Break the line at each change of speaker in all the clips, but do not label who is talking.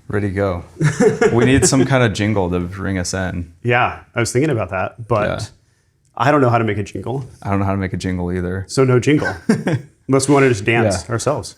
Ready to go. We need some kind of jingle to bring us in.
Yeah, I was thinking about that, but I don't know how to make a jingle.
I don't know how to make a jingle either.
So no jingle. Unless we want to just dance ourselves.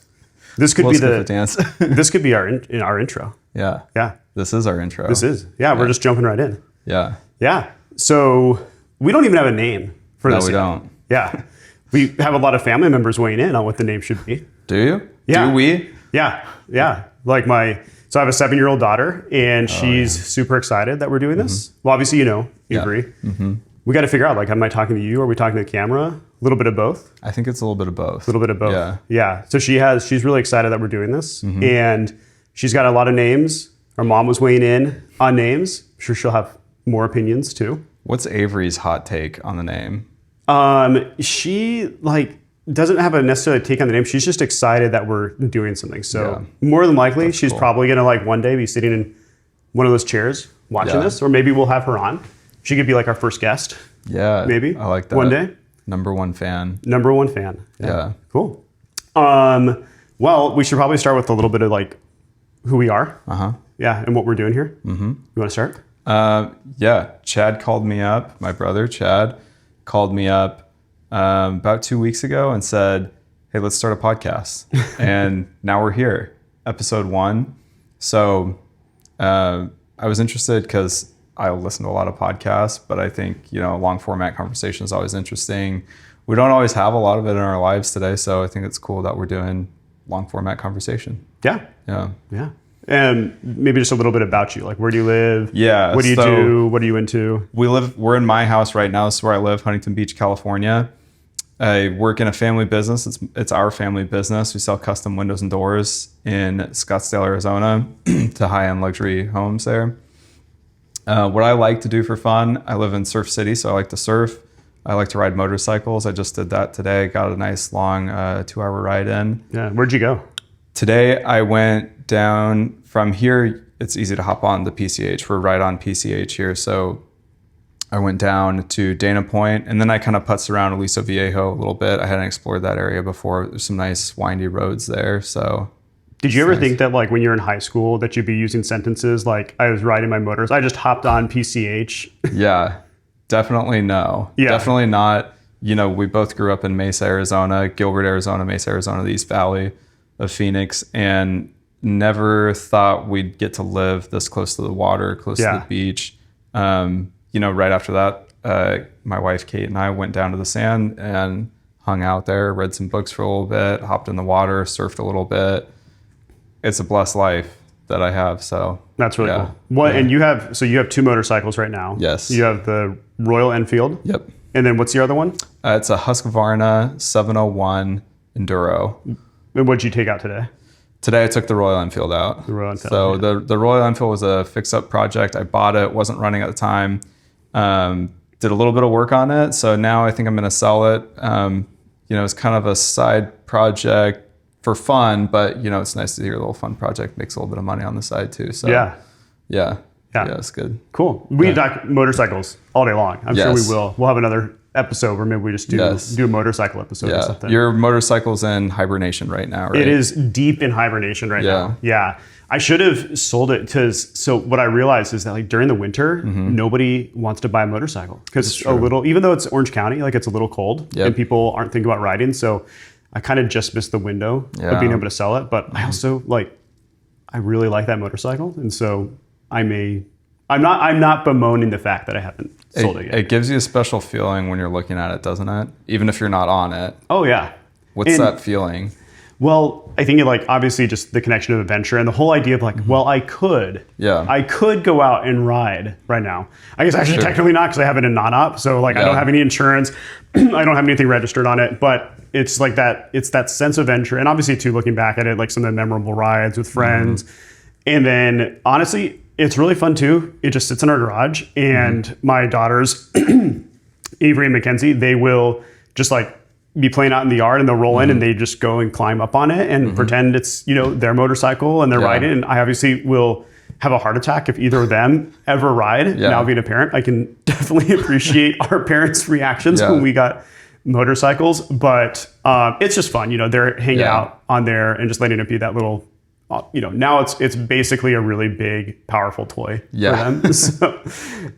This could be the
dance.
This could be our intro.
Yeah.
Yeah.
This is our intro.
This is. Yeah, we're just jumping right in.
Yeah.
Yeah. So we don't even have a name for this.
No, we don't.
Yeah. We have a lot of family members weighing in on what the name should be.
Do you?
Yeah.
Do we?
Yeah. Yeah. Like so I have a 7-year-old daughter, and she's super excited that we're doing this. Well, obviously, you agree. Mm-hmm. We got to figure out, like, am I talking to you? Or are we talking to the camera? A little bit of both.
I think it's a little bit of both.
A little bit of both.
Yeah.
Yeah. So she's really excited that we're doing this. Mm-hmm. And she's got a lot of names. Our mom was weighing in on names. I'm sure she'll have more opinions too.
What's Avery's hot take on the name?
She doesn't have a necessarily take on the name. She's just excited that we're doing something. So more than likely, she's probably going to one day be sitting in one of those chairs watching this, or maybe we'll have her on. She could be like our first guest.
Yeah.
Maybe.
I like that.
One day.
Number one fan.
Yeah. Cool. Well, we should probably start with a little bit of who we are.
Uh-huh.
Yeah. And what we're doing here. Mm-hmm. You want to start?
Yeah. Chad called me up. My brother, Chad, called me up about 2 weeks ago and said, hey, let's start a podcast. And now we're here. Episode 1. So I was interested because I listen to a lot of podcasts, but I think, long format conversation is always interesting. We don't always have a lot of it in our lives today. So I think it's cool that we're doing long format conversation.
Yeah.
Yeah.
Yeah. And maybe just a little bit about you. Like, where do you live?
Yeah.
What do you do? What are you into?
We're in my house right now. This is where I live, Huntington Beach, California. I work in a family business. It's our family business. We sell custom windows and doors in Scottsdale, Arizona to high-end luxury homes there. What I like to do for fun, I live in Surf City, so I like to surf. I like to ride motorcycles. I just did that today. Got a nice long 2-hour ride in.
Yeah. Where'd you go?
Today I went down from here. It's easy to hop on the PCH. We're right on PCH here. So I went down to Dana Point, and then I kind of putzed around Aliso Viejo a little bit. I hadn't explored that area before. There's some nice windy roads there. So
did you ever think that when you're in high school that you'd be using sentences like, I was riding my motors, I just hopped on PCH?
Yeah, definitely no.
Yeah.
Definitely not. We both grew up in Mesa, Arizona, Gilbert, Arizona, Mesa, Arizona, the East Valley of Phoenix, and never thought we'd get to live this close to the water, close to the beach. Right after that, my wife, Kate, and I went down to the sand and hung out there, read some books for a little bit, hopped in the water, surfed a little bit. It's a blessed life that I have. So
that's really cool. And you have 2 motorcycles right now.
Yes.
You have the Royal Enfield.
Yep.
And then what's the other one?
It's a Husqvarna 701 Enduro.
And what'd you take out today?
Today I took the Royal Enfield out.
The Royal Enfield.
So the Royal Enfield was a fix-up project. I bought it, wasn't running at the time. Did a little bit of work on it. So now I think I'm going to sell it. It's kind of a side project for fun, but it's nice to hear a little fun project makes a little bit of money on the side too. So yeah, it's good.
Cool. We talk motorcycles all day long. I'm sure we will. We'll have another episode where maybe we just do a motorcycle episode or something.
Your motorcycle's in hibernation right now, right?
It is deep in hibernation right now. Yeah. I should have sold it so what I realized is that during the winter, nobody wants to buy a motorcycle because it's even though it's Orange County, it's a little cold and people aren't thinking about riding. So I kind of just missed the window of being able to sell it. But I also I really like that motorcycle. And so I'm not bemoaning the fact that I haven't sold it yet.
It gives you a special feeling when you're looking at it, doesn't it? Even if you're not on it.
Oh yeah.
What's that feeling?
Well, I think obviously just the connection of adventure and the whole idea of I could go out and ride right now. I guess actually technically not because I have it in non-op. So I don't have any insurance. I don't have anything registered on it, but it's that sense of adventure. And obviously too, looking back at it, some of the memorable rides with friends. And then honestly, it's really fun too. It just sits in our garage and my daughters, Avery and Mackenzie, they will just be playing out in the yard and they'll roll in and they just go and climb up on it and pretend it's, their motorcycle and they're riding. And I obviously will have a heart attack if either of them ever ride. Now being a parent, I can definitely appreciate our parents' reactions when we got motorcycles, but it's just fun. They're hanging out on there and just letting it be that little now it's basically a really big, powerful toy for them. So,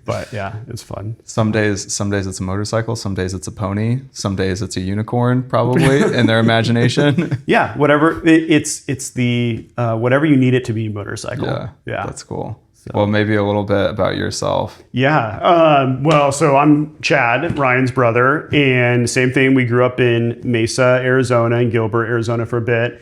but yeah, it's fun.
Some days it's a motorcycle. Some days it's a pony. Some days it's a unicorn, probably in their imagination.
Yeah, whatever. It's the whatever you need it to be motorcycle.
Yeah, that's cool. So. Well, maybe a little bit about yourself.
Yeah. Well, so I'm Chad, Ryan's brother, and same thing. We grew up in Mesa, Arizona, and Gilbert, Arizona for a bit.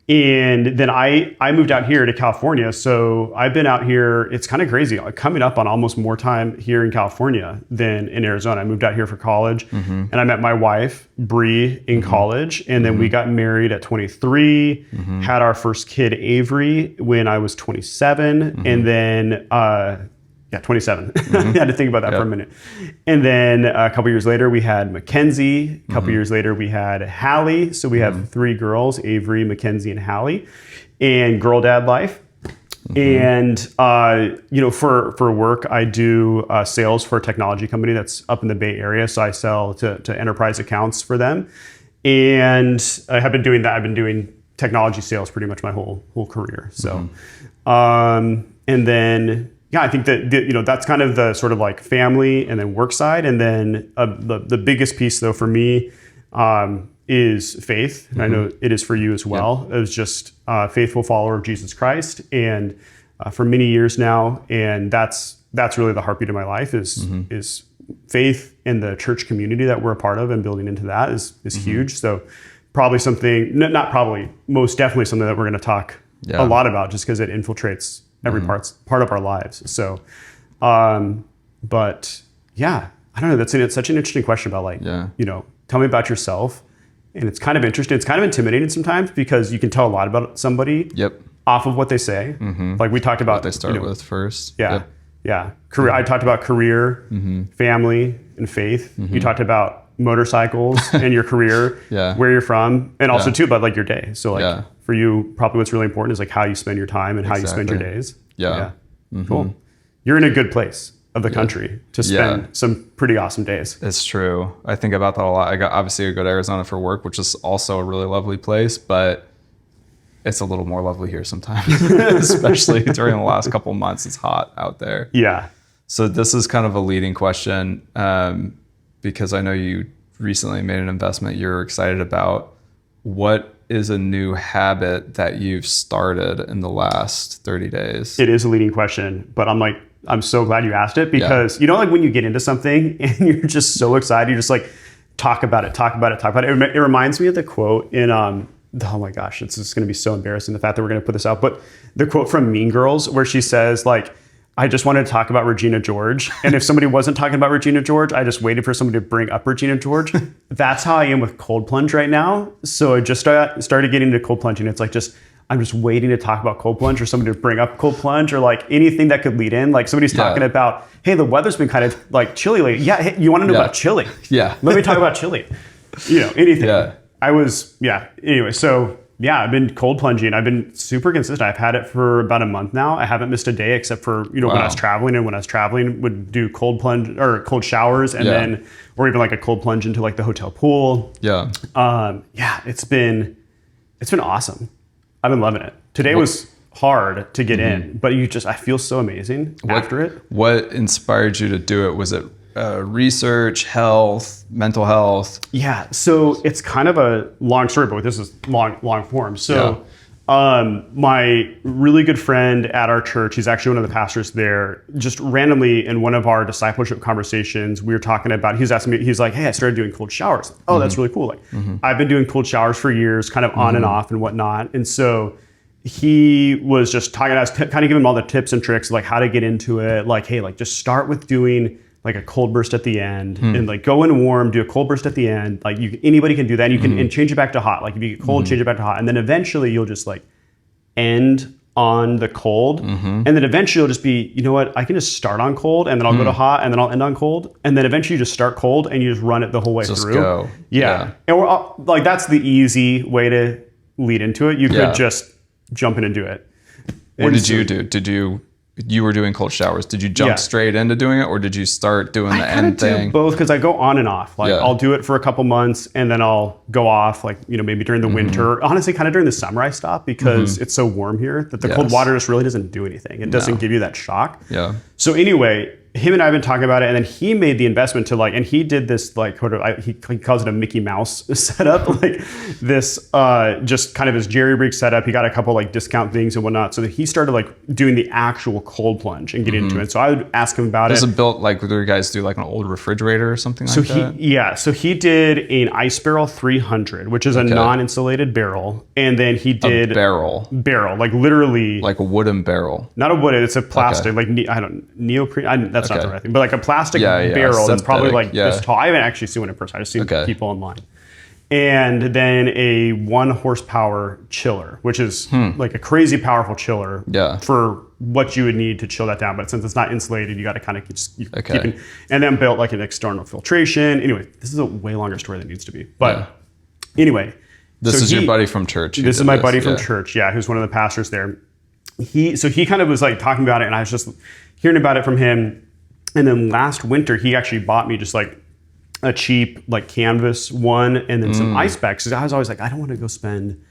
And then I moved out here to California. So I've been out here, it's kind of crazy, coming up on almost more time here in California than in Arizona. I moved out here for college and I met my wife, Bree, in college. And then we got married at 23, had our first kid, Avery, when I was 27. And then, 27. I had to think about that for a minute. And then a couple years later, we had Mackenzie. A couple years later, we had Hallie. So we have 3 girls, Avery, Mackenzie, and Hallie. And girl dad life. And, for work, I do sales for a technology company that's up in the Bay Area. So I sell to enterprise accounts for them. And I have been doing that. I've been doing technology sales pretty much my whole career. So, and then... Yeah, I think that that's kind of the sort of like family and then work side, and then the biggest piece though for me is faith. And I know it is for you as well. It was just a faithful follower of Jesus Christ, and for many years now, and that's really the heartbeat of my life is faith, and the church community that we're a part of and building into that is huge. So probably something, not probably, most definitely something that we're going to talk a lot about, just because it infiltrates every part of our lives. So, but yeah, I don't know. It's such an interesting question about tell me about yourself. And it's kind of interesting. It's kind of intimidating sometimes because you can tell a lot about somebody off of what they say. Like we talked about
what they start with first.
Yeah. Career. I talked about career, family, and faith. You talked about motorcycles and your career, where you're from, and also too about like your day. So like for you, probably what's really important is like how you spend your time and how you spend your days. Cool. You're in a good place of the country to spend some pretty awesome days.
It's true. I think about that a lot. I go to Arizona for work, which is also a really lovely place, but it's a little more lovely here sometimes, especially during the last couple months. It's hot out there.
Yeah.
So this is kind of a leading question, because I know you recently made an investment you're excited about. What is a new habit that you've started in the last 30 days? It is
a leading question, but I'm so glad you asked it, because like when you get into something and you're just so excited, you're just like, talk about it. It reminds me of the quote in, oh my gosh, it's just going to be so embarrassing, the fact that we're going to put this out, but the quote from Mean Girls where she says like, I just wanted to talk about Regina George. And if somebody wasn't talking about Regina George, I just waited for somebody to bring up Regina George. That's how I am with cold plunge right now. So I just started getting into cold plunging. It's like I'm just waiting to talk about cold plunge, or somebody to bring up cold plunge, or like anything that could lead in. Like somebody's talking about, hey, the weather's been kind of like chilly lately. Yeah, hey, you want to know about chili?
Yeah.
Let me talk about chili. Anything. Yeah. Anyway, so... Yeah, I've been cold plunging. I've been super consistent. I've had it for about a month now. I haven't missed a day except for, when I was traveling, and when I was traveling would do cold plunge or cold showers, and then, or even like a cold plunge into like the hotel pool.
Yeah.
It's been awesome. I've been loving it. Today was hard to get in, but I feel so amazing after it.
What inspired you to do it? Was it research, health, mental health?
Yeah, so it's kind of a long story, but this is long form. So my really good friend at our church, he's actually one of the pastors there, just randomly in one of our discipleship conversations, we were talking about, he was asking me, he's like, hey, I started doing cold showers. Oh, that's really cool. Like I've been doing cold showers for years, kind of on and off and whatnot. And so he was just talking, I was kind of giving him all the tips and tricks, like how to get into it. Like, hey, like just start with doing like a cold burst at the end, and like go in warm, do a cold burst at the end. Like anybody can do that. And you can and change it back to hot. Like if you get cold, change it back to hot. And then eventually you'll just like end on the cold. And then eventually you'll just be, you know what, I can just start on cold, and then I'll go to hot, and then I'll end on cold. And then eventually you just start cold and you just run it the whole way through.
Go.
Yeah. And we're all, like, that's the easy way to lead into it. You could just jump in and do it.
What did you do? Did you you were doing cold showers, did you jump straight into doing it, or did you start doing the end thing?
I do both, because I go on and off. Like I'll do it for a couple months and then I'll go off, like, you know, maybe during the winter. Honestly, kind of during the summer I stop, because it's so warm here that the cold water just really doesn't do anything. It doesn't give you that shock.
Yeah.
So anyway, him and I have been talking about it, and then he made the investment to like, and he did this like, he calls it a Mickey Mouse setup, like this, just kind of his jerry rig setup. He got a couple like discount things and whatnot, so that he started like doing the actual cold plunge and getting into it. So I would ask him about it.
Is it built like, do you guys do like an old refrigerator or something like that?
So he did an Ice Barrel 300, which is a non-insulated barrel, and then he did
a barrel,
like literally
like a wooden barrel,
not a wooden. It's a plastic, like neoprene. That's not the right thing, but like a plastic barrel that's probably like this tall. I haven't actually seen one in person. I've seen people online. And then a 1 horsepower chiller, which is like a crazy powerful chiller for what you would need to chill that down. But since it's not insulated, you got to kind of keep it. And then built like an external filtration. Anyway, this is a way longer story than it needs to be. But anyway.
This is your buddy from church.
This is my buddy from church, who's one of the pastors there. He kind of was like talking about it, and I was just hearing about it from him. And then last winter, he actually bought me just like a cheap like canvas one, and then some ice bags. Because I was always like, I don't want to go spend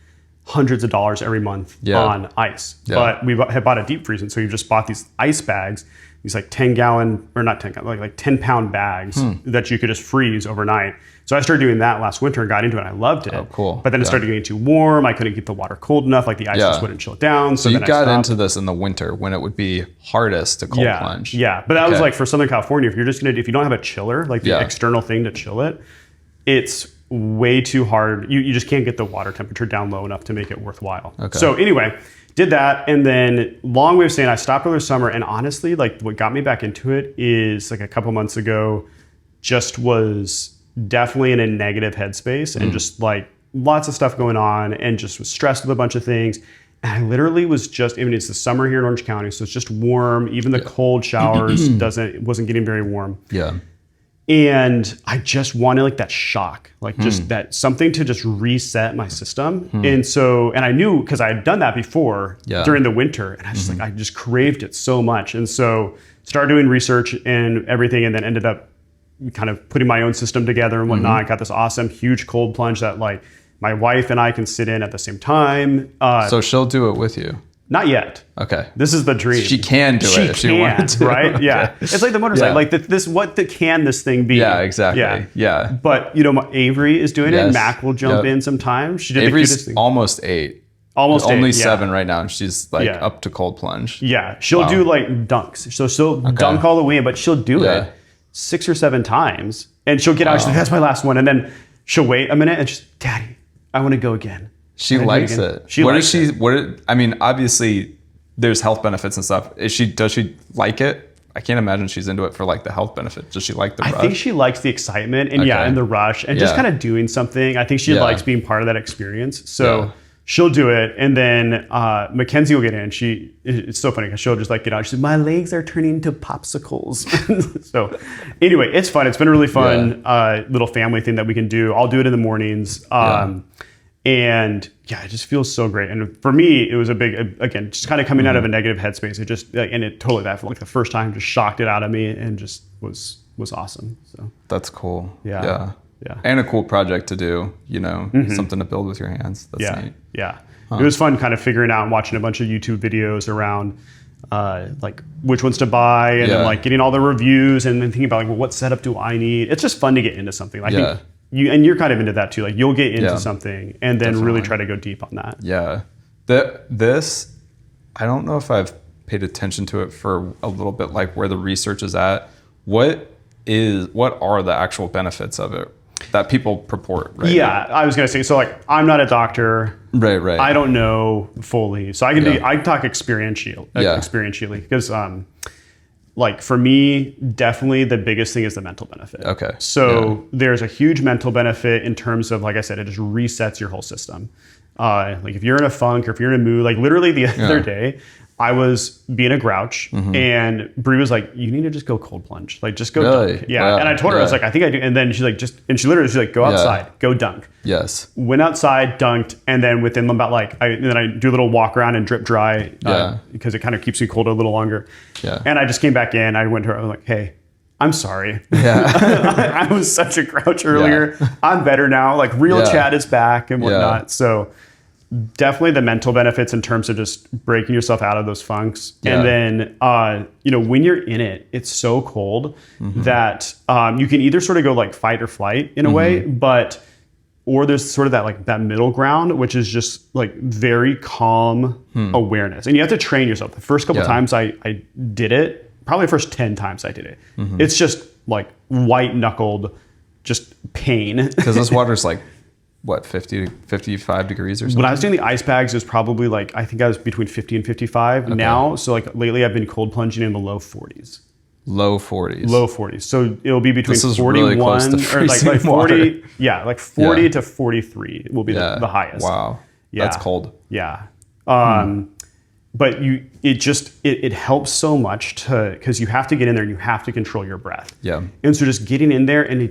hundreds of dollars every month on ice. But we had bought a deep freeze, and so we just bought these ice bags, these like 10-gallon, or not 10 gallon, like 10-pound bags that you could just freeze overnight. So I started doing that last winter and got into it. I loved it.
Oh, cool.
But then it started getting too warm. I couldn't keep the water cold enough. Like the ice just wouldn't chill it down.
So you got into this in the winter when it would be hardest to cold plunge.
Yeah, but that was like for Southern California. If you're just if you don't have a chiller, like the external thing to chill it, it's way too hard. You just can't get the water temperature down low enough to make it worthwhile. So anyway, did that, and then long way of saying I stopped over the summer. And honestly, like what got me back into it is like a couple months ago, just was definitely in a negative headspace and just like lots of stuff going on, and just was stressed with a bunch of things. And I literally was just, I mean, it's the summer here in Orange County, so it's just warm. Even the cold showers wasn't getting very warm.
Yeah.
And I just wanted like that shock, like just that something to just reset my system. And so, and I knew, because I had done that before during the winter, and I was just like, I just craved it so much. And so started doing research and everything, and then ended up kind of putting my own system together and whatnot. Got this awesome, huge cold plunge that like my wife and I can sit in at the same time.
So she'll do it with you?
Not yet.
Okay.
This is the dream.
She can do it if she wanted to.
Right? Yeah. It's like the motorcycle. Like can this thing be?
Yeah, exactly. Yeah.
But Avery is doing it. Mac will jump in sometimes. She did
Avery's
the cutest thing.
almost 8.
Almost
only
8,
7 right now, and she's like up to cold plunge.
Yeah. She'll do like dunks. So she'll dunk all the way in, but she'll do it 6 or 7 times, and she'll get out. She's like, that's my last one. And then she'll wait a minute and she's, Daddy, I want to go again.
She likes it. I mean, obviously there's health benefits and stuff. Does she like it? I can't imagine she's into it for like the health benefit. Does she like the rush?
I think she likes the excitement and and the rush and just kind of doing something. I think she likes being part of that experience. So she'll do it, and then Mackenzie will get in. It's so funny because she'll just like get out. She says, "My legs are turning into popsicles." So anyway, it's fun. It's been a really fun little family thing that we can do. I'll do it in the mornings. And it just feels so great. And for me, it was a big, again, just kind of coming out of a negative headspace. It just, and it totally, that for like the first time, just shocked it out of me, and just was awesome. So
that's cool.
Yeah.
And a cool project to do, something to build with your hands. That's neat.
Yeah. It was fun kind of figuring out and watching a bunch of YouTube videos around like which ones to buy, and then like getting all the reviews, and then thinking about like, well, what setup do I need? It's just fun to get into something. I think you're kind of into that too. Like you'll get into something and then really try to go deep on that.
Yeah. This, I don't know if I've paid attention to it for a little bit, like where the research is at. What are the actual benefits of it that people purport? Right?
Yeah, I was going to say, so like, I'm not a doctor.
Right.
I don't know fully. So I can talk experientially because, like for me, definitely the biggest thing is the mental benefit.
Okay.
So there's a huge mental benefit in terms of, like I said, it just resets your whole system. Like if you're in a funk or if you're in a mood, like literally the other day, I was being a grouch, and Brie was like, "You need to just go cold plunge, like just go dunk." Yeah, and I told her I was like, "I think I do." And then she's like, she's like, "Go outside, go dunk."
Yes.
Went outside, dunked, and then within about then I do a little walk around and drip dry because it kind of keeps me cold a little longer.
Yeah.
And I just came back in. I went to her. I was like, "Hey, I'm sorry.
Yeah.
I was such a grouch earlier. Yeah. I'm better now. Like real Chad is back and whatnot." Yeah. So definitely the mental benefits in terms of just breaking yourself out of those funks. Yeah. And then, when you're in it, it's so cold that you can either sort of go like fight or flight in a way, or there's sort of that middle ground, which is just like very calm awareness. And you have to train yourself. The first couple times I did it, probably the first 10 times I did it, it's just like white knuckled, just pain.
Because this water's like, what, 50 to 55 degrees or something?
When I was doing the ice bags, it was probably like, I think I was between 50 and 55 now. So like lately I've been cold plunging in the low 40s.
Low 40s.
Low 40s. So it'll be between 41
really close to
or like 40.
Water.
Yeah, like 40 to 43 will be the highest.
Wow.
Yeah.
That's cold.
Yeah. But it helps so much because you have to get in there and you have to control your breath.
Yeah.
And so just getting in there, and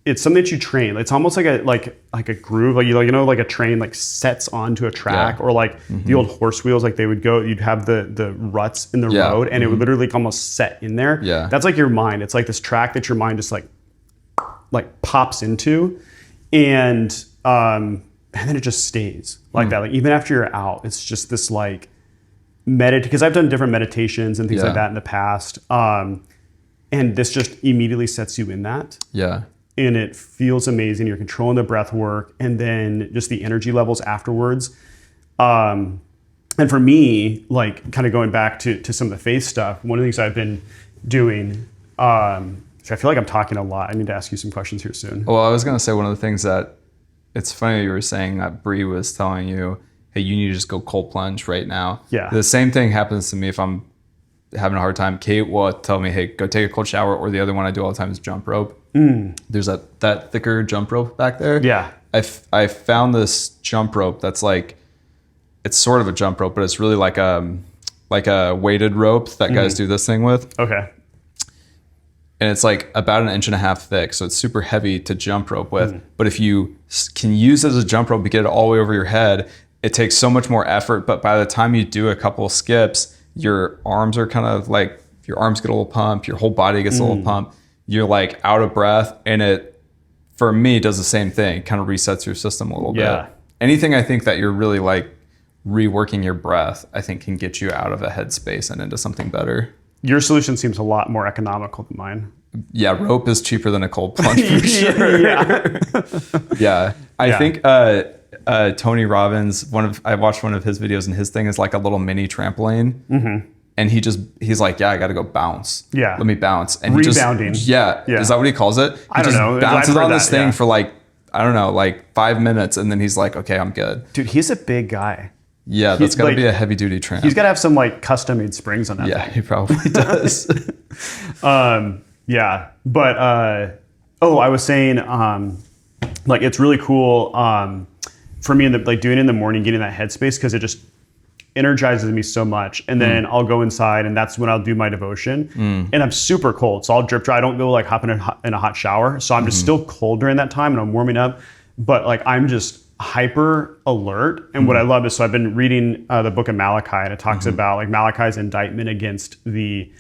it's something that you train. It's almost like a groove, like a train like sets onto a track, or like the old horse wheels, like they would go. You'd have the ruts in the road, and it would literally almost set in there.
Yeah,
that's like your mind. It's like this track that your mind just like pops into, and then it just stays like that. Like even after you're out, it's just this like because I've done different meditations and things like that in the past, and this just immediately sets you in that.
Yeah.
And it feels amazing. You're controlling the breath work, and then just the energy levels afterwards. And for me, like kind of going back to some of the faith stuff, one of the things I've been doing, which I feel like I'm talking a lot. I need to ask you some questions here soon.
Well, I was going to say one of the things that it's funny you were saying that Brie was telling you, hey, you need to just go cold plunge right now.
Yeah.
The same thing happens to me if I'm having a hard time. Kate will tell me, hey, go take a cold shower, or the other one I do all the time is jump rope. There's that thicker jump rope back there.
Yeah.
I found this jump rope that's like, it's sort of a jump rope, but it's really like a weighted rope that guys do this thing with.
Okay.
And it's like about 1.5 inches thick, so it's super heavy to jump rope with. But if you can use it as a jump rope to get it all the way over your head, it takes so much more effort. But by the time you do a couple skips, your arms are kind of like, your arms get a little pump, your whole body gets a little pump. You're like out of breath, and it, for me, does the same thing. Kind of resets your system a little bit. Anything I think that you're really like reworking your breath, I think can get you out of a headspace and into something better.
Your solution seems a lot more economical than mine.
Yeah, rope is cheaper than a cold plunge for sure. Yeah. I think Tony Robbins, I watched one of his videos, and his thing is like a little mini trampoline. And he's like, yeah, I got to go bounce.
Yeah.
Let me bounce. And
rebounding.
Is that what he calls it?
I don't know.
Bounces on this thing for like, I don't know, like 5 minutes. And then he's like, okay, I'm good.
Dude, he's a big guy.
Yeah, that's got to be a heavy duty tramp.
He's got to have some like custom made springs on that
thing.
thing.
He probably does.
Yeah. But, I was saying, like, it's really cool for me, doing it in the morning, getting that headspace, because it just energizes me so much. And then I'll go inside, and that's when I'll do my devotion. And I'm super cold, so I'll drip dry. I don't go like hop in a hot shower, so I'm just still cold during that time, and I'm warming up. But like I'm just hyper alert. And what I love is, so I've been reading the book of Malachi, and it talks about like Malachi's indictment against the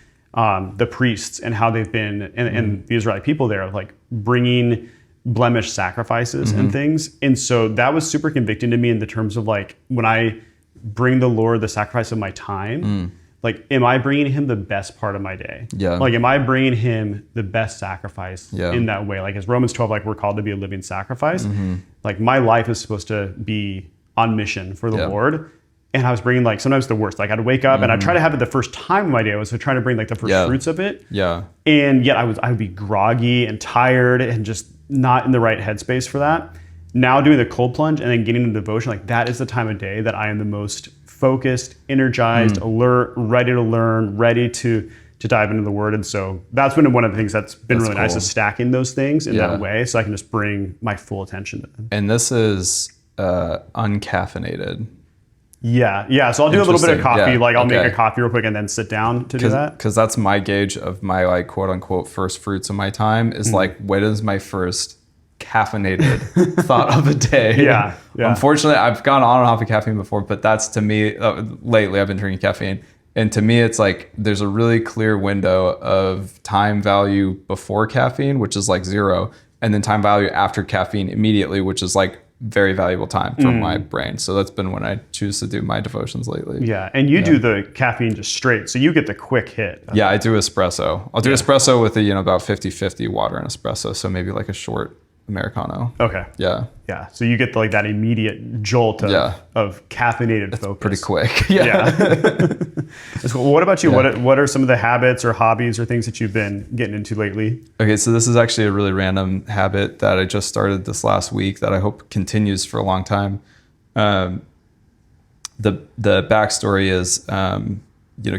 priests and how they've been and the Israelite people there, like bringing blemished sacrifices and things. And so that was super convicting to me in the terms of like, when I bring the Lord the sacrifice of my time, like, am I bringing him the best part of my day?
Yeah.
Like, am I bringing him the best sacrifice in that way? Like, as Romans 12, like, we're called to be a living sacrifice. Like, my life is supposed to be on mission for the Lord. And I was bringing like sometimes the worst. Like I'd wake up and I'd try to have it the first time of my day. I was trying to bring like the first fruits of it.
Yeah.
And yet I would be groggy and tired and just not in the right headspace for that. Now doing the cold plunge and then getting into devotion, like that is the time of day that I am the most focused, energized, alert, ready to learn, ready to dive into the word. And so that's been one of the things that's been really nice, is stacking those things in that way, so I can just bring my full attention to them.
And this is uncaffeinated.
Yeah. So I'll do a little bit of coffee. Yeah. Like I'll make a coffee real quick and then sit down to do that.
Because that's my gauge of my like quote unquote first fruits of my time is like, what is my first caffeinated thought of a day?
Yeah.
Unfortunately, I've gone on and off of caffeine before, but that's to me, lately I've been drinking caffeine. And to me, it's like there's a really clear window of time value before caffeine, which is like 0, and then time value after caffeine immediately, which is like very valuable time for my brain. So that's been when I choose to do my devotions lately.
Yeah, and you do the caffeine just straight, so you get the quick hit.
Yeah, I do espresso. I'll do espresso with about 50-50 water and espresso, so maybe like a short Americano.
Okay.
Yeah.
So you get like that immediate jolt of caffeinated focus.
Pretty quick. Yeah.
Well, what about you? What are some of the habits or hobbies or things that you've been getting into lately?
Okay, so this is actually a really random habit that I just started this last week that I hope continues for a long time. The backstory is,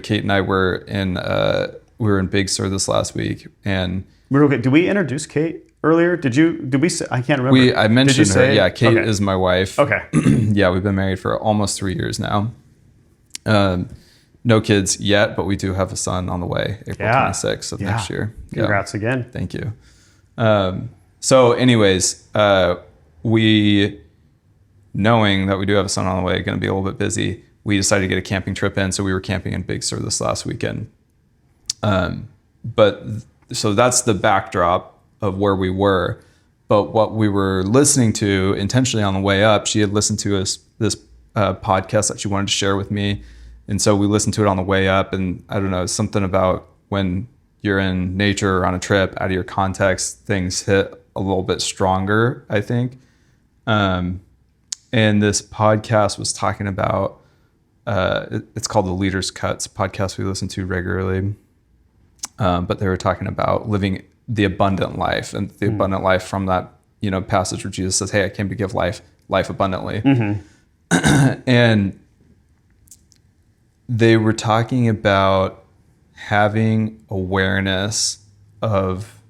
Kate and I were in Big Sur this last week, and
did we introduce Kate earlier? Did we say, I can't remember.
I mentioned her. Yeah, Kate is my wife.
Okay.
Yeah, we've been married for almost 3 years now. No kids yet, but we do have a son on the way, April 26th of next year.
Congrats again.
Thank you. So anyways, we, knowing that we do have a son on the way, going to be a little bit busy, we decided to get a camping trip in. So we were camping in Big Sur this last weekend. So that's the backdrop of where we were. But what we were listening to intentionally on the way up, she had listened to this podcast that she wanted to share with me. And so we listened to it on the way up, and I don't know, something about when you're in nature or on a trip, out of your context, things hit a little bit stronger, I think. And this podcast was talking about, it's called The Leader's Cuts, podcast we listen to regularly. But they were talking about living the abundant life, and the abundant life from that, passage where Jesus says, hey, I came to give life abundantly. And they were talking about having awareness of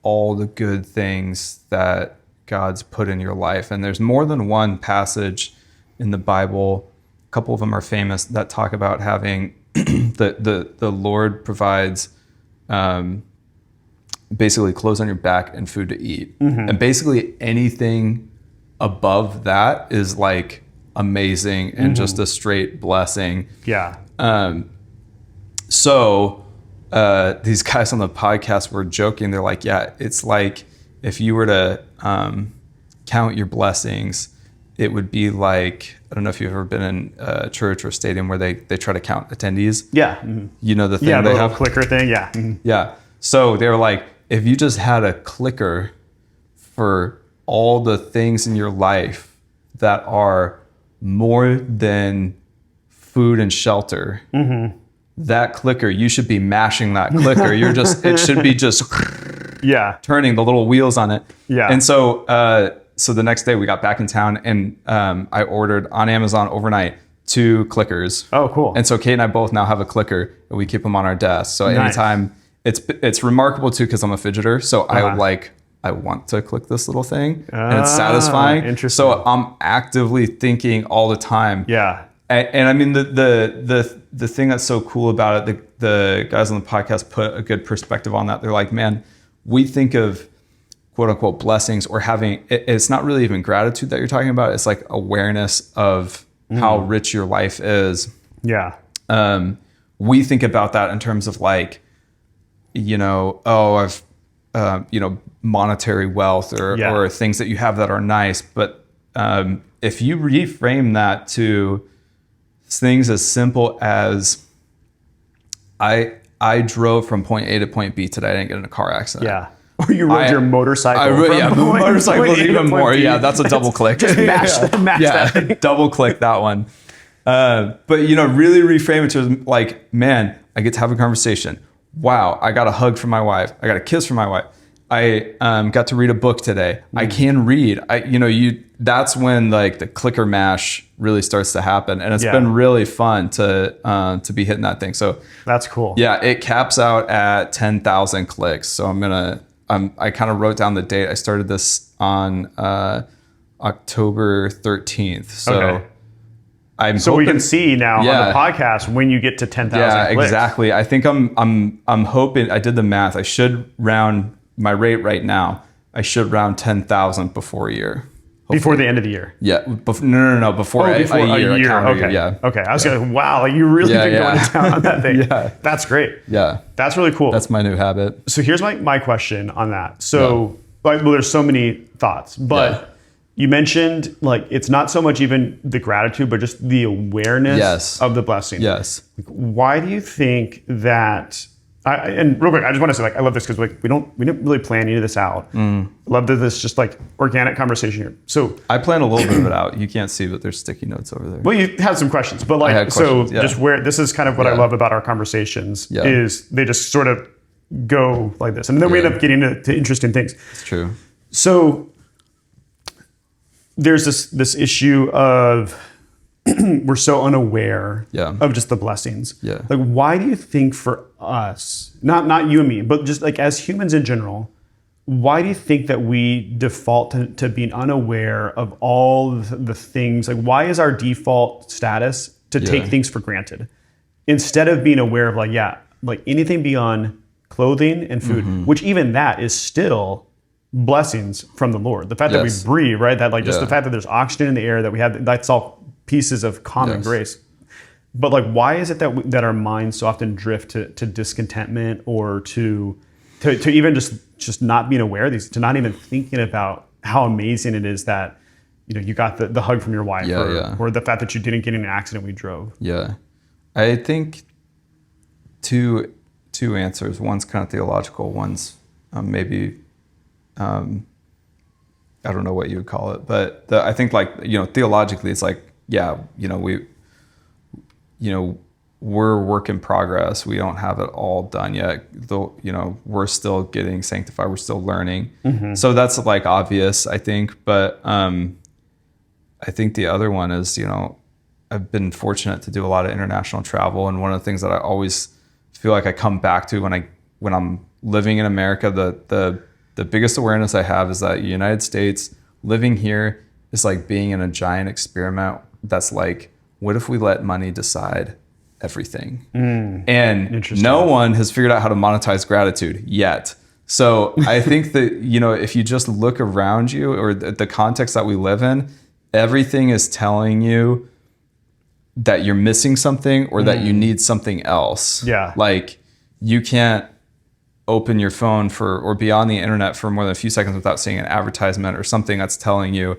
all the good things that God's put in your life. And there's more than one passage in the Bible, a couple of them are famous, that talk about having the Lord provides basically clothes on your back and food to eat. And basically anything above that is like amazing and just a straight blessing.
Yeah.
So these guys on the podcast were joking. They're like, yeah, it's like if you were to count your blessings, it would be like, I don't know if you've ever been in a church or stadium where they try to count attendees.
Yeah.
You know the thing
they
have?
Yeah, the clicker thing, yeah.
Yeah. So they were like, if you just had a clicker for all the things in your life that are more than food and shelter, that clicker, you should be mashing that clicker. It should be just turning the little wheels on it.
Yeah.
And so the next day we got back in town, and I ordered on Amazon overnight 2 clickers.
Oh, cool.
And so Kate and I both now have a clicker, and we keep them on our desk. So anytime, it's remarkable too, because I'm a fidgeter. So I want to click this little thing, and it's satisfying.
Interesting.
So I'm actively thinking all the time.
Yeah.
And I mean, the thing that's so cool about it, the guys on the podcast put a good perspective on that. They're like, man, we think of quote unquote blessings or having, it's not really even gratitude that you're talking about. It's like awareness of how rich your life is.
Yeah.
We think about that in terms of like, I've, monetary wealth or things that you have that are nice. But if you reframe that to things as simple as I drove from point A to point B today, I didn't get in a car accident.
Yeah. Or you rode your motorcycle.
Motorcycle is even more. Yeah, that's a double click.
Just mash that thing.
Double click that one. But really reframe it to like, man, I get to have a conversation. Wow, I got a hug from my wife. I got a kiss from my wife. I got to read a book today. I can read. That's when like the clicker mash really starts to happen, and it's been really fun to be hitting that thing. So
that's cool.
Yeah, it caps out at 10,000 clicks. So I kind of wrote down the date. I started this on October 13th. So
So we can see now on the podcast when you get to 10,000 clicks.
Exactly. I think I'm hoping, I did the math. I should round my rate right now. I should round 10,000 before a year. Hopefully.
Before the end of the year.
Yeah. No. Before a year.
Okay.
Yeah.
Okay. I was like, wow, like you really been going to town on that thing.
Yeah.
That's great.
Yeah.
That's really cool.
That's my new habit.
So here's my question on that. So, there's so many thoughts, but you mentioned like it's not so much even the gratitude, but just the awareness of the blessing.
Yes.
Why do you think that? And real quick, I just want to say, like, I love this because like we didn't really plan any of this out. I love that this just like organic conversation here. So
I plan a little bit of it out. You can't see, but there's sticky notes over there.
Well, you had some questions, but like, just where this is kind of what I love about our conversations is they just sort of go like this, and then we end up getting to interesting things.
It's true.
So there's this issue of we're so unaware of just the blessings.
Yeah.
Like, why do you think for us, not you and me, but just like as humans in general, why do you think that we default to being unaware of all the things? Like, why is our default status to take things for granted instead of being aware of like anything beyond clothing and food, which even that is still blessings from the Lord. The fact that we breathe, right? That like just the fact that there's oxygen in the air that we have, that's all pieces of common grace. But like, why is it that our minds so often drift to discontentment or to even just not being aware of these, to not even thinking about how amazing it is that you got the hug from your wife or the fact that you didn't get in an accident when you drove.
Yeah, I think two answers. One's kind of theological. One's maybe I don't know what you would call it, but I think like theologically it's like we're work in progress. We don't have it all done yet. Though, we're still getting sanctified. We're still learning. So that's like obvious, I think. But I think the other one is, I've been fortunate to do a lot of international travel. And one of the things that I always feel like I come back to when I'm living in America, the biggest awareness I have is that the United States, living here is like being in a giant experiment that's like, what if we let money decide everything? And no one has figured out how to monetize gratitude yet. So I think that, if you just look around you or the context that we live in, everything is telling you that you're missing something or that you need something else.
Yeah.
Like you can't open your phone or be on the internet for more than a few seconds without seeing an advertisement or something that's telling you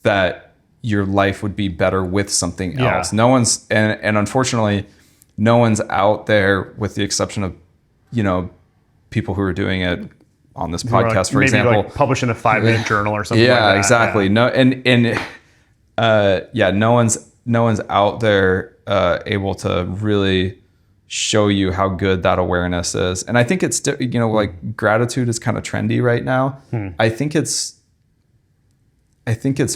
that your life would be better with something else. No one's, and unfortunately, no one's out there with the exception of, people who are doing it on this podcast, for example.
Like publishing a 5-minute journal or something like that.
Yeah, exactly. Yeah. No one's out there able to really show you how good that awareness is. And I think it's, like gratitude is kind of trendy right now. I think it's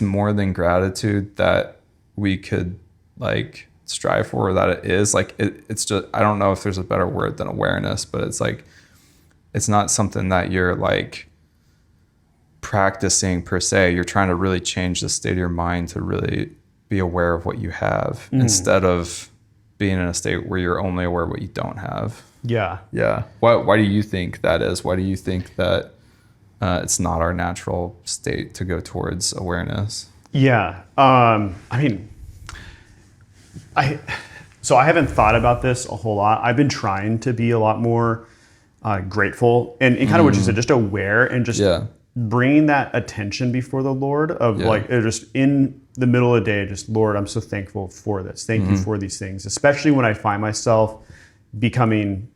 more than gratitude that we could like strive for, or that it is like, it's just, I don't know if there's a better word than awareness, but it's like, it's not something that you're like practicing per se. You're trying to really change the state of your mind to really be aware of what you have instead of being in a state where you're only aware of what you don't have.
Yeah.
Yeah. Why do you think that is? Why do you think that it's not our natural state to go towards awareness? Yeah.
So I haven't thought about this a whole lot. I've been trying to be a lot more grateful and kind of what you said, just aware and just bringing that attention before the Lord of like just in the middle of the day, just Lord, I'm so thankful for this. Thank you for these things, especially when I find myself becoming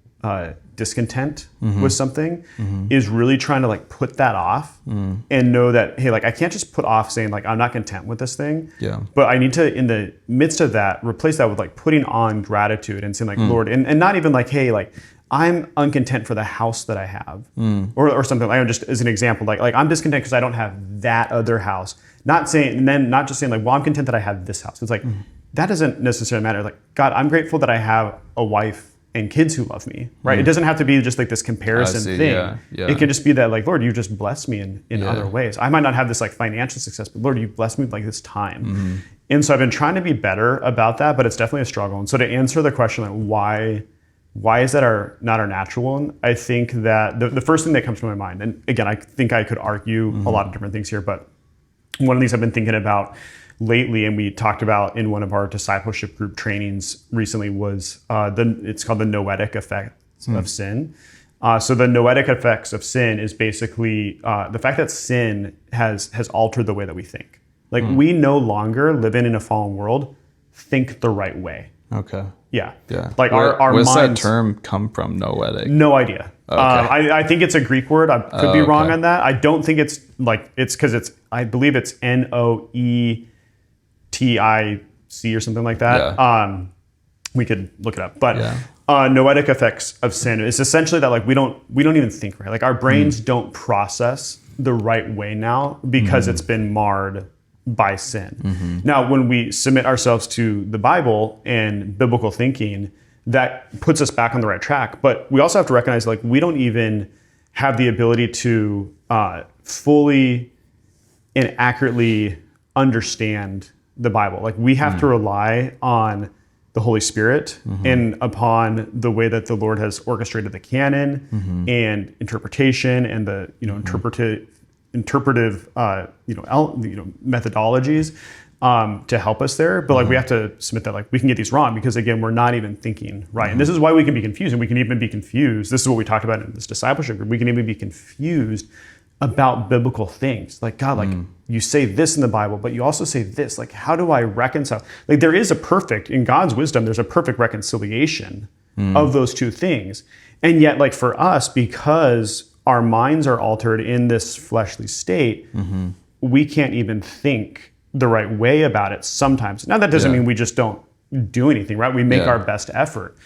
discontent with something, is really trying to like put that off and know that, hey, like I can't just put off saying like I'm not content with this thing, but I need to, in the midst of that, replace that with like putting on gratitude and saying like, Lord, and not even like, hey, like I'm uncontent for the house that I have or something. Like just as an example, like I'm discontent because I don't have that other house. Not saying, and then not just saying like, well, I'm content that I have this house. It's like, that doesn't necessarily matter. Like, God, I'm grateful that I have a wife and kids who love me, right? It doesn't have to be just like this comparison thing. Yeah. It can just be that like, Lord, you just bless me in other ways. I might not have this like financial success, but Lord, you bless me with like this time. And so I've been trying to be better about that, but it's definitely a struggle. And so to answer the question, like why is that not our natural one? I think that the first thing that comes to my mind, and again, I think I could argue a lot of different things here, but one of these I've been thinking about lately, and we talked about in one of our discipleship group trainings recently, was it's called the noetic effect of sin. So the noetic effects of sin is basically the fact that sin has altered the way that we think. Like we no longer, living in a fallen world, think the right way.
Okay.
Yeah.
Like
our
where's
minds,
that term come from, noetic?
No idea. Okay. I think it's a Greek word. I could be wrong on that. I don't think it's because I believe it's Noetic or something like that. Yeah. We could look it up. But noetic effects of sin is essentially that like we don't even think right. Like our brains don't process the right way now because it's been marred by sin. Now, when we submit ourselves to the Bible and biblical thinking, that puts us back on the right track. But we also have to recognize like we don't even have the ability to fully and accurately understand the Bible. Like we have to rely on the Holy Spirit and upon the way that the Lord has orchestrated the canon and interpretation and the interpretive methodologies to help us there. But like we have to submit that like we can get these wrong because again we're not even thinking right. And this is why we can be confused, and we can even be confused. This is what we talked about in this discipleship group. We can even be confused about biblical things. Like God, like you say this in the Bible, but you also say this. Like how do I reconcile? Like there is in God's wisdom, there's a perfect reconciliation of those two things. And yet like for us, because our minds are altered in this fleshly state, we can't even think the right way about it sometimes. Now that doesn't mean we just don't do anything, right? We make our best effort.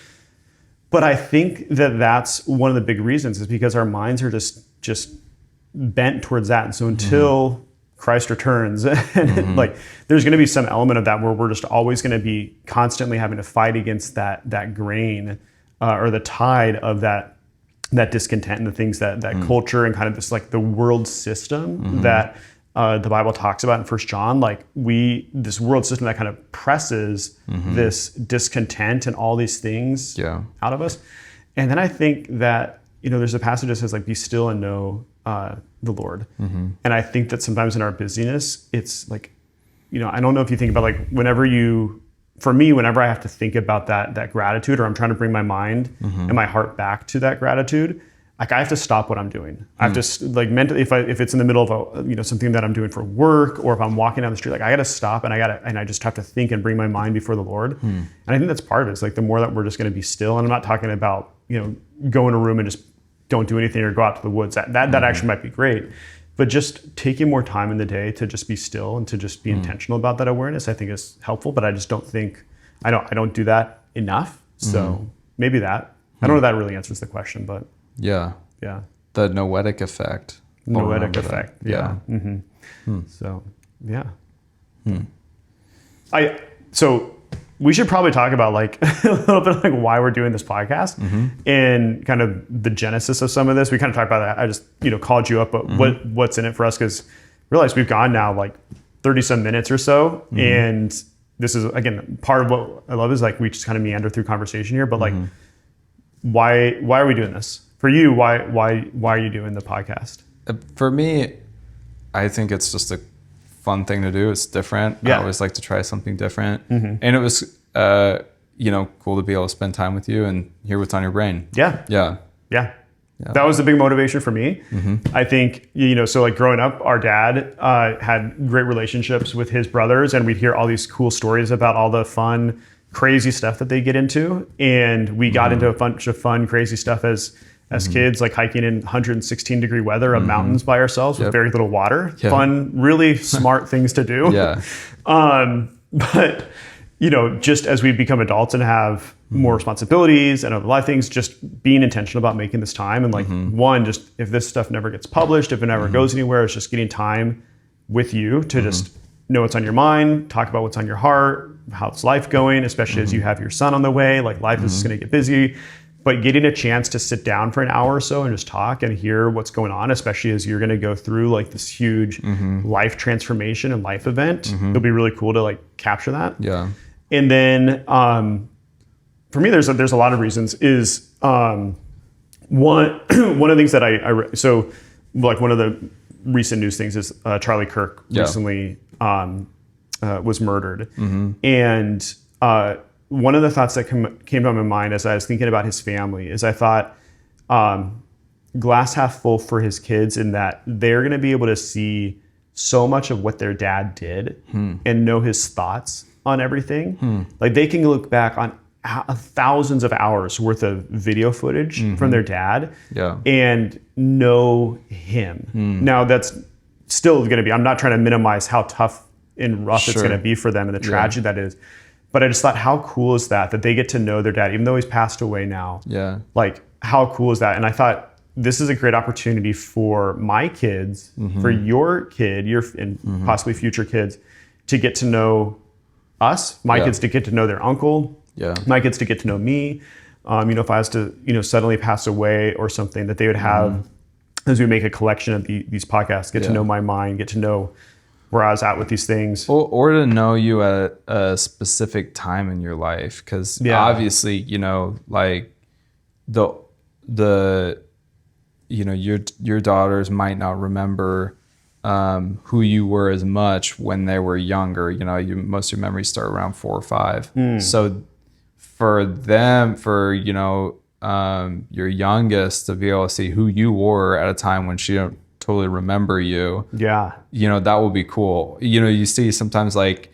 But I think that that's one of the big reasons is because our minds are just bent towards that. And so until Christ returns, and like there's going to be some element of that where we're just always going to be constantly having to fight against that grain or the tide of that discontent and the things that culture and kind of this like the world system that the Bible talks about in 1 John, like this world system that kind of presses this discontent and all these things out of us. And then I think that, there's a passage that says like, be still and know the Lord. And I think that sometimes in our busyness, it's like, I don't know if you think about like whenever I have to think about that gratitude, or I'm trying to bring my mind and my heart back to that gratitude, like I have to stop what I'm doing. I have to like mentally, if it's in the middle of something that I'm doing for work, or if I'm walking down the street, like I got to stop and I just have to think and bring my mind before the Lord. And I think that's part of it. It's like the more that we're just going to be still, and I'm not talking about go in a room and just don't do anything or go out to the woods. That actually might be great. But just taking more time in the day to just be still and to just be intentional about that awareness, I think is helpful. But I just don't think I don't do that enough. So maybe that. I don't know if that really answers the question, but
yeah. The noetic effect.
Noetic effect. Yeah. So yeah. So we should probably talk about like a little bit like why we're doing this podcast and kind of the genesis of some of this. We kind of talked about that. I just called you up, but what's in it for us? Because realize we've gone now like 30 some minutes or so, and this is again part of what I love is like we just kind of meander through conversation here. But like, why are we doing this? For you, why are you doing the podcast?
For me, I think it's just a fun thing to do. It's different. I always like to try something different. And it was, cool to be able to spend time with you and hear what's on your brain. Yeah. That was the big motivation for me. I think, so like growing up, our dad had great relationships with his brothers, and we'd hear all these cool stories about all the fun, crazy stuff that they get into. And we got into a bunch of fun, crazy stuff as kids, like hiking in 116 degree weather up mountains by ourselves with very little water. Fun, really smart things to do. But, just as we become adults and have more responsibilities and other life things, just being intentional about making this time. And like one, just if this stuff never gets published, if it never goes anywhere, it's just getting time with you to just
know what's on your mind, talk about what's on your heart, how's life going, especially as you have your son on the way. Like life is going to get busy. But getting a chance to sit down for an hour or so and just talk and hear what's going on, especially as you're going to go through like this huge life transformation and life event, it'll be really cool to like capture that.
Yeah.
And then for me, there's a lot of reasons. Is one of the things that I so like one of the recent news things is Charlie Kirk recently was murdered, and one of the thoughts that came to my mind as I was thinking about his family is I thought glass half full for his kids, in that they're going to be able to see so much of what their dad did and know his thoughts on everything. Like they can look back on thousands of hours worth of video footage from their dad and know him. Now that's still going to be, I'm not trying to minimize how tough and rough it's going to be for them and the tragedy that is. But I just thought, how cool is that they get to know their dad, even though he's passed away now. Yeah. Like, how cool is that? And I thought, this is a great opportunity for my kids, for your kid, and possibly future kids, to get to know us, my kids to get to know their uncle, my kids to get to know me. If I was to, suddenly pass away or something, that they would have, as we make a collection of these podcasts, get to know my mind, get to know where I was at with these things. Or
to know you at a specific time in your life. Because obviously, like your daughters might not remember who you were as much when they were younger. Most of your memories start around 4 or 5. So for them, your youngest to be able to see who you were at a time when she don't totally remember you. That will be cool. You see sometimes like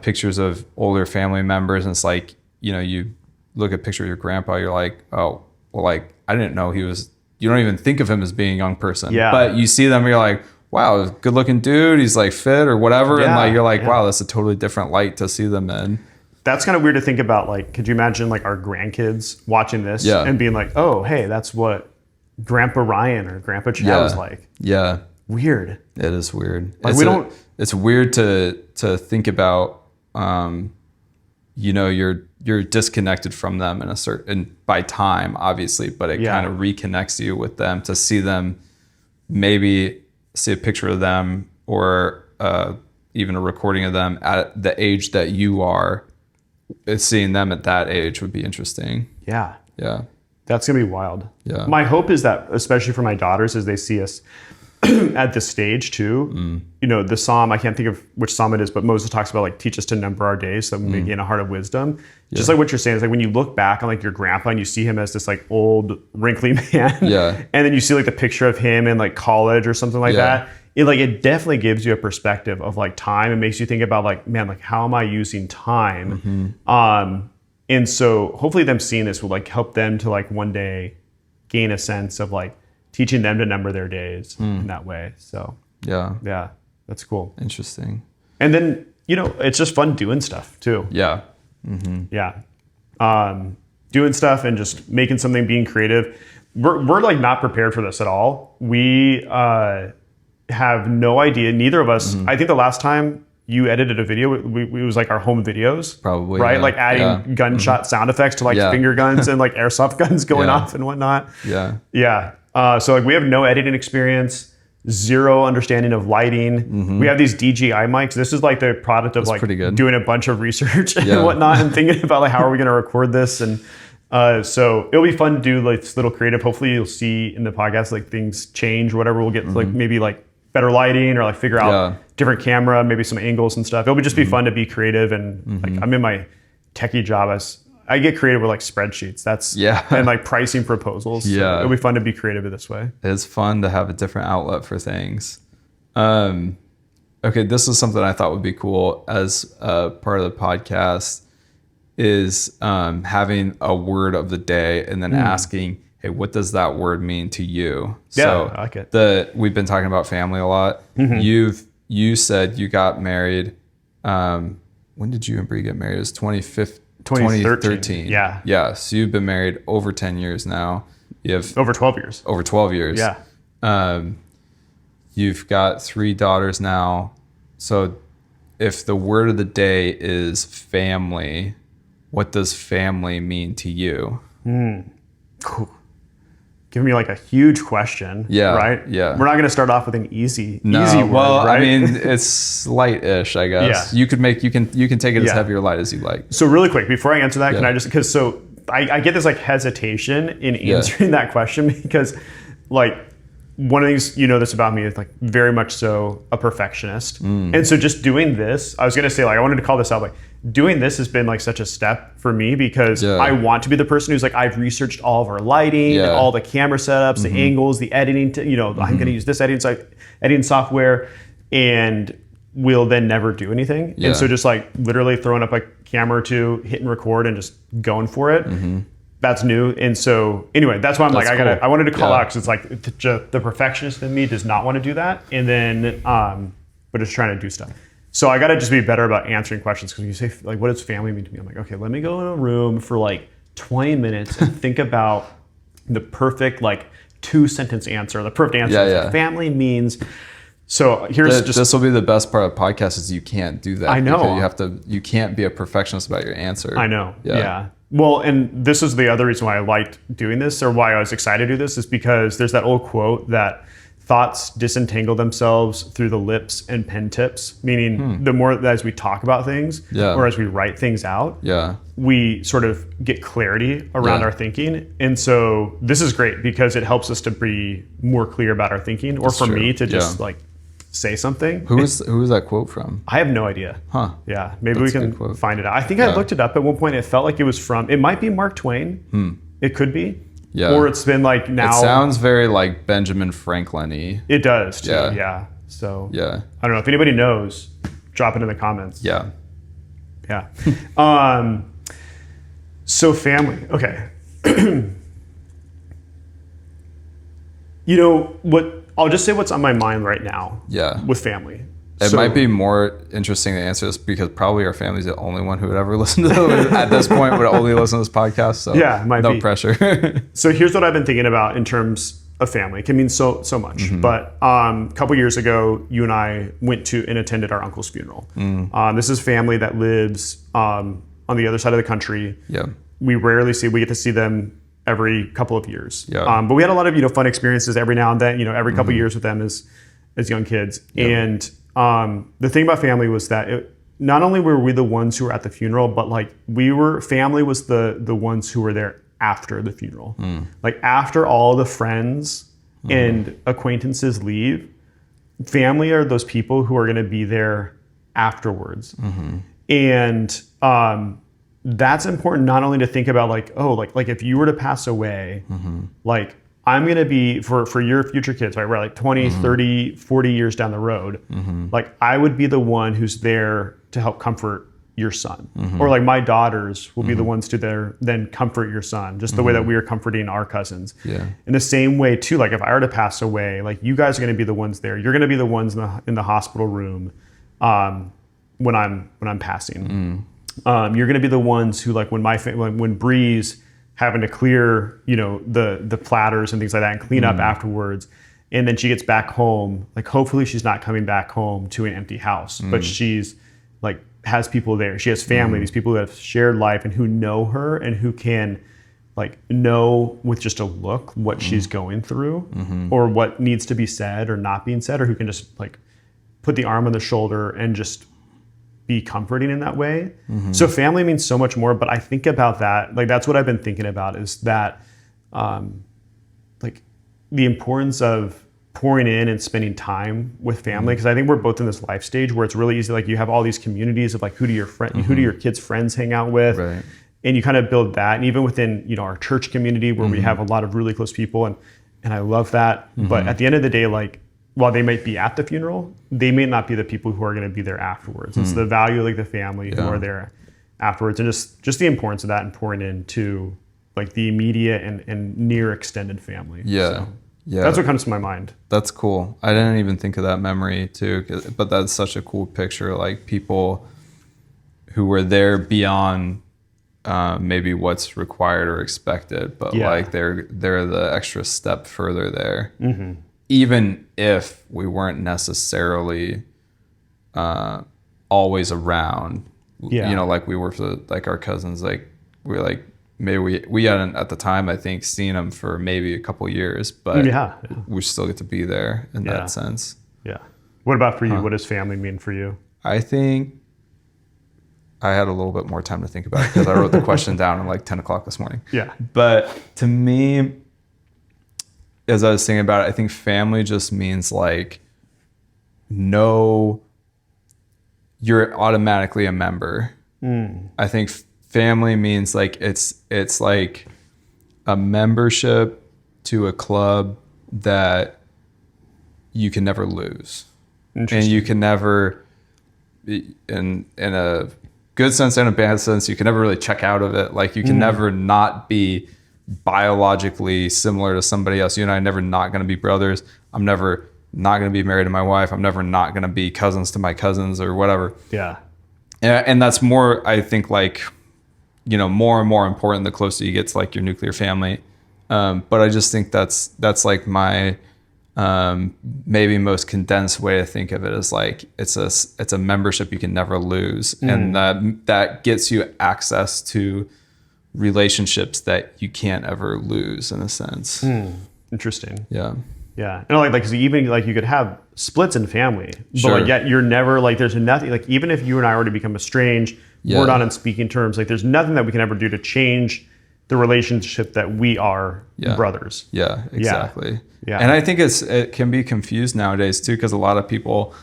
pictures of older family members, and it's like, you look at a picture of your grandpa, you're like, oh, well, like I didn't know he was, you don't even think of him as being a young person. But you see them, you're like, wow, good looking dude, he's like fit or whatever. And like you're like, wow, that's a totally different light to see them in.
That's kind of weird to think about. Like, could you imagine like our grandkids watching this and being like, oh, hey, that's what Grandpa Ryan or Grandpa Chad was like. Weird. It
is weird. Like it's weird to think about. You're disconnected from them in a certain by time, obviously, but it kind of reconnects you with them to see them. Maybe see a picture of them or even a recording of them at the age that you are. Seeing them at that age would be interesting.
Yeah. That's going to be wild. Yeah. My hope is that, especially for my daughters, as they see us at this stage too, the Psalm, I can't think of which Psalm it is, but Moses talks about like, teach us to number our days so that we may gain a heart of wisdom. Just like what you're saying is like when you look back on like your grandpa and you see him as this like old wrinkly man, and then you see like the picture of him in like college or something like that. It definitely gives you a perspective of like time. It makes you think about like, man, like how am I using time? And so hopefully them seeing this will like help them to like one day gain a sense of like teaching them to number their days in that way. So yeah, that's cool.
Interesting.
And then, it's just fun doing stuff too. Doing stuff and just making something, being creative. We're like not prepared for this at all. We, have no idea. Neither of us. I think the last time you edited a video, it was like our home videos,
probably,
right? Like adding gunshot sound effects to like finger guns and like airsoft guns going off and whatnot. So like we have no editing experience, zero understanding of lighting. We have these DJI mics. This is like the product of like doing a bunch of research and whatnot, and thinking about like how are we going to record this. And so it'll be fun to do like this little creative. Hopefully you'll see in the podcast like things change, whatever. We'll get like maybe like better lighting or like figure out different camera, maybe some angles and stuff. It'll just be fun to be creative. And like I'm in my techie job, I get creative with like spreadsheets. And like pricing proposals. So it'll be fun to be creative in this way.
It's fun to have a different outlet for things. Okay, this is something I thought would be cool as part of the podcast is having a word of the day and then asking, hey, what does that word mean to you?
So I like it.
We've been talking about family a lot. You said you got married. When did you and Bree get married? It was 2013. Yeah. So you've been married over 10 years now. You have
over 12 years.
Over 12 years.
Yeah.
You've got 3 daughters now. So if the word of the day is family, what does family mean to you?
Cool. Give me like a huge question.
Yeah.
Right?
Yeah.
We're not going to start off with an easy word,
well,
right?
I mean, it's light-ish, I guess.
Yeah.
You can take it as heavy or light as you like.
So really quick, before I answer that, can I just, because I get this like hesitation in answering that question because like one of the things, this about me is like very much so a perfectionist. And so just doing this, I was going to say like, I wanted to call this out, like doing this has been like such a step for me because I want to be the person who's like, I've researched all of our lighting, all the camera setups, the angles, the editing, I'm going to use this editing software, and we'll then never do anything. And so just like literally throwing up a camera or two, hitting record and just going for it. That's new. And so anyway, that's why I'm like, I wanted to call out because it's like the perfectionist in me does not want to do that. And then, but just trying to do stuff. So I got to just be better about answering questions because you say like, what does family mean to me? I'm like, okay, let me go in a room for like 20 minutes and think about the perfect like 2-sentence answer, the perfect answer. Family means. So
this will be the best part of podcast is you can't do that.
I know.
You can't be a perfectionist about your answer.
I know. Yeah. Well, and this is the other reason why I liked doing this or why I was excited to do this is because there's that old quote that thoughts disentangle themselves through the lips and pen tips, meaning the more as we talk about things or as we write things out, we sort of get clarity around our thinking. And so this is great because it helps us to be more clear about our thinking or for me to just like say something.
Who is that quote from?
I have no idea.
Huh.
Yeah. Maybe we can find it out. I think I looked it up at one point. It felt like it was from, it might be Mark Twain. It could be.
Yeah.
Or it's been like now.
It sounds very like Benjamin Franklin-y.
It does too. Yeah. So I don't know if anybody knows, drop it in the comments.
Yeah.
Yeah. So family. Okay. I'll just say what's on my mind right now.
Yeah.
With family.
It might be more interesting to answer this because probably our family's the only one who would ever listen to this. At this point would only listen to this podcast. So
it might
no
be.
Pressure.
So here's what I've been thinking about in terms of family. It can mean so much. But a couple years ago, you and I went to and attended our uncle's funeral. This is family that lives on the other side of the country.
Yeah.
We get to see them every couple of years.
Yeah.
But we had a lot of fun experiences every now and then, every couple of years with them as young kids. Yeah. And the thing about family was that not only were we the ones who were at the funeral, but like family was the ones who were there after the funeral. Like after all the friends and acquaintances leave, family are those people who are going to be there afterwards. And that's important not only to think about like if you were to pass away, like I'm going to be for your future kids, right? We're like 20, 30, 40 years down the road. Like I would be the one who's there to help comfort your son. Or like my daughters will be the ones to then comfort your son, just the way that we are comforting our cousins.
Yeah.
In the same way too, like if I were to pass away, like you guys are going to be the ones there. You're going to be the ones in the hospital room when I'm passing. You're going to be the ones who like when Bree's having to clear, the platters and things like that and clean up afterwards. And then she gets back home, like hopefully she's not coming back home to an empty house, but she's like has people there. She has family, these people who have shared life and who know her and who can like know with just a look what she's going through or what needs to be said or not being said, or who can just like put the arm on the shoulder and just be comforting in that way. So family means so much more, but I think about that, like that's what I've been thinking about is that like the importance of pouring in and spending time with family, because I think we're both in this life stage where it's really easy, like you have all these communities of like who do your kids' friends hang out with,
right.
And you kind of build that. And even within our church community where we have a lot of really close people, and I love that. But at the end of the day, like while they might be at the funeral, they may not be the people who are going to be there afterwards. It's the value of like the family who are there afterwards, and just the importance of that and pouring into like the immediate and near extended family.
Yeah. Yeah.
That's what comes to my mind.
That's cool. I didn't even think of that memory too, but that's such a cool picture. Like people who were there beyond maybe what's required or expected, but like they're the extra step further there. Even if we weren't necessarily always around.
Yeah.
You know, like we were for like our cousins, like we're like, maybe we hadn't at the time, I think, seen them for maybe a couple years, but we still get to be there in that sense.
Yeah. What about for you? What does family mean for you?
I think I had a little bit more time to think about it because I wrote the question down at like 10 o'clock this morning.
Yeah.
But to me, as I was thinking about it, I think family just means like, you're automatically a member. I think family means like it's like a membership to a club that you can never lose, and you can never, in a good sense and a bad sense, you can never really check out of it. Like you can never not be biologically similar to somebody else. You and I are never not going to be brothers. I'm never not going to be married to my wife. I'm never not going to be cousins to my cousins or whatever.
Yeah.
And that's more, I think, like, you know, more and more important the closer you get to like your nuclear family. But I just think that's like my maybe most condensed way to think of it is like it's a membership you can never lose, and that gets you access to relationships that you can't ever lose in a sense.
Interesting.
Yeah.
Yeah. And like, cause even like you could have splits in family, but like yet you're never like, there's nothing like, even if you and I were to become estranged, we're not on speaking terms, like there's nothing that we can ever do to change the relationship that we are brothers.
Yeah, exactly. Yeah. And I think it can be confused nowadays too, because a lot of people,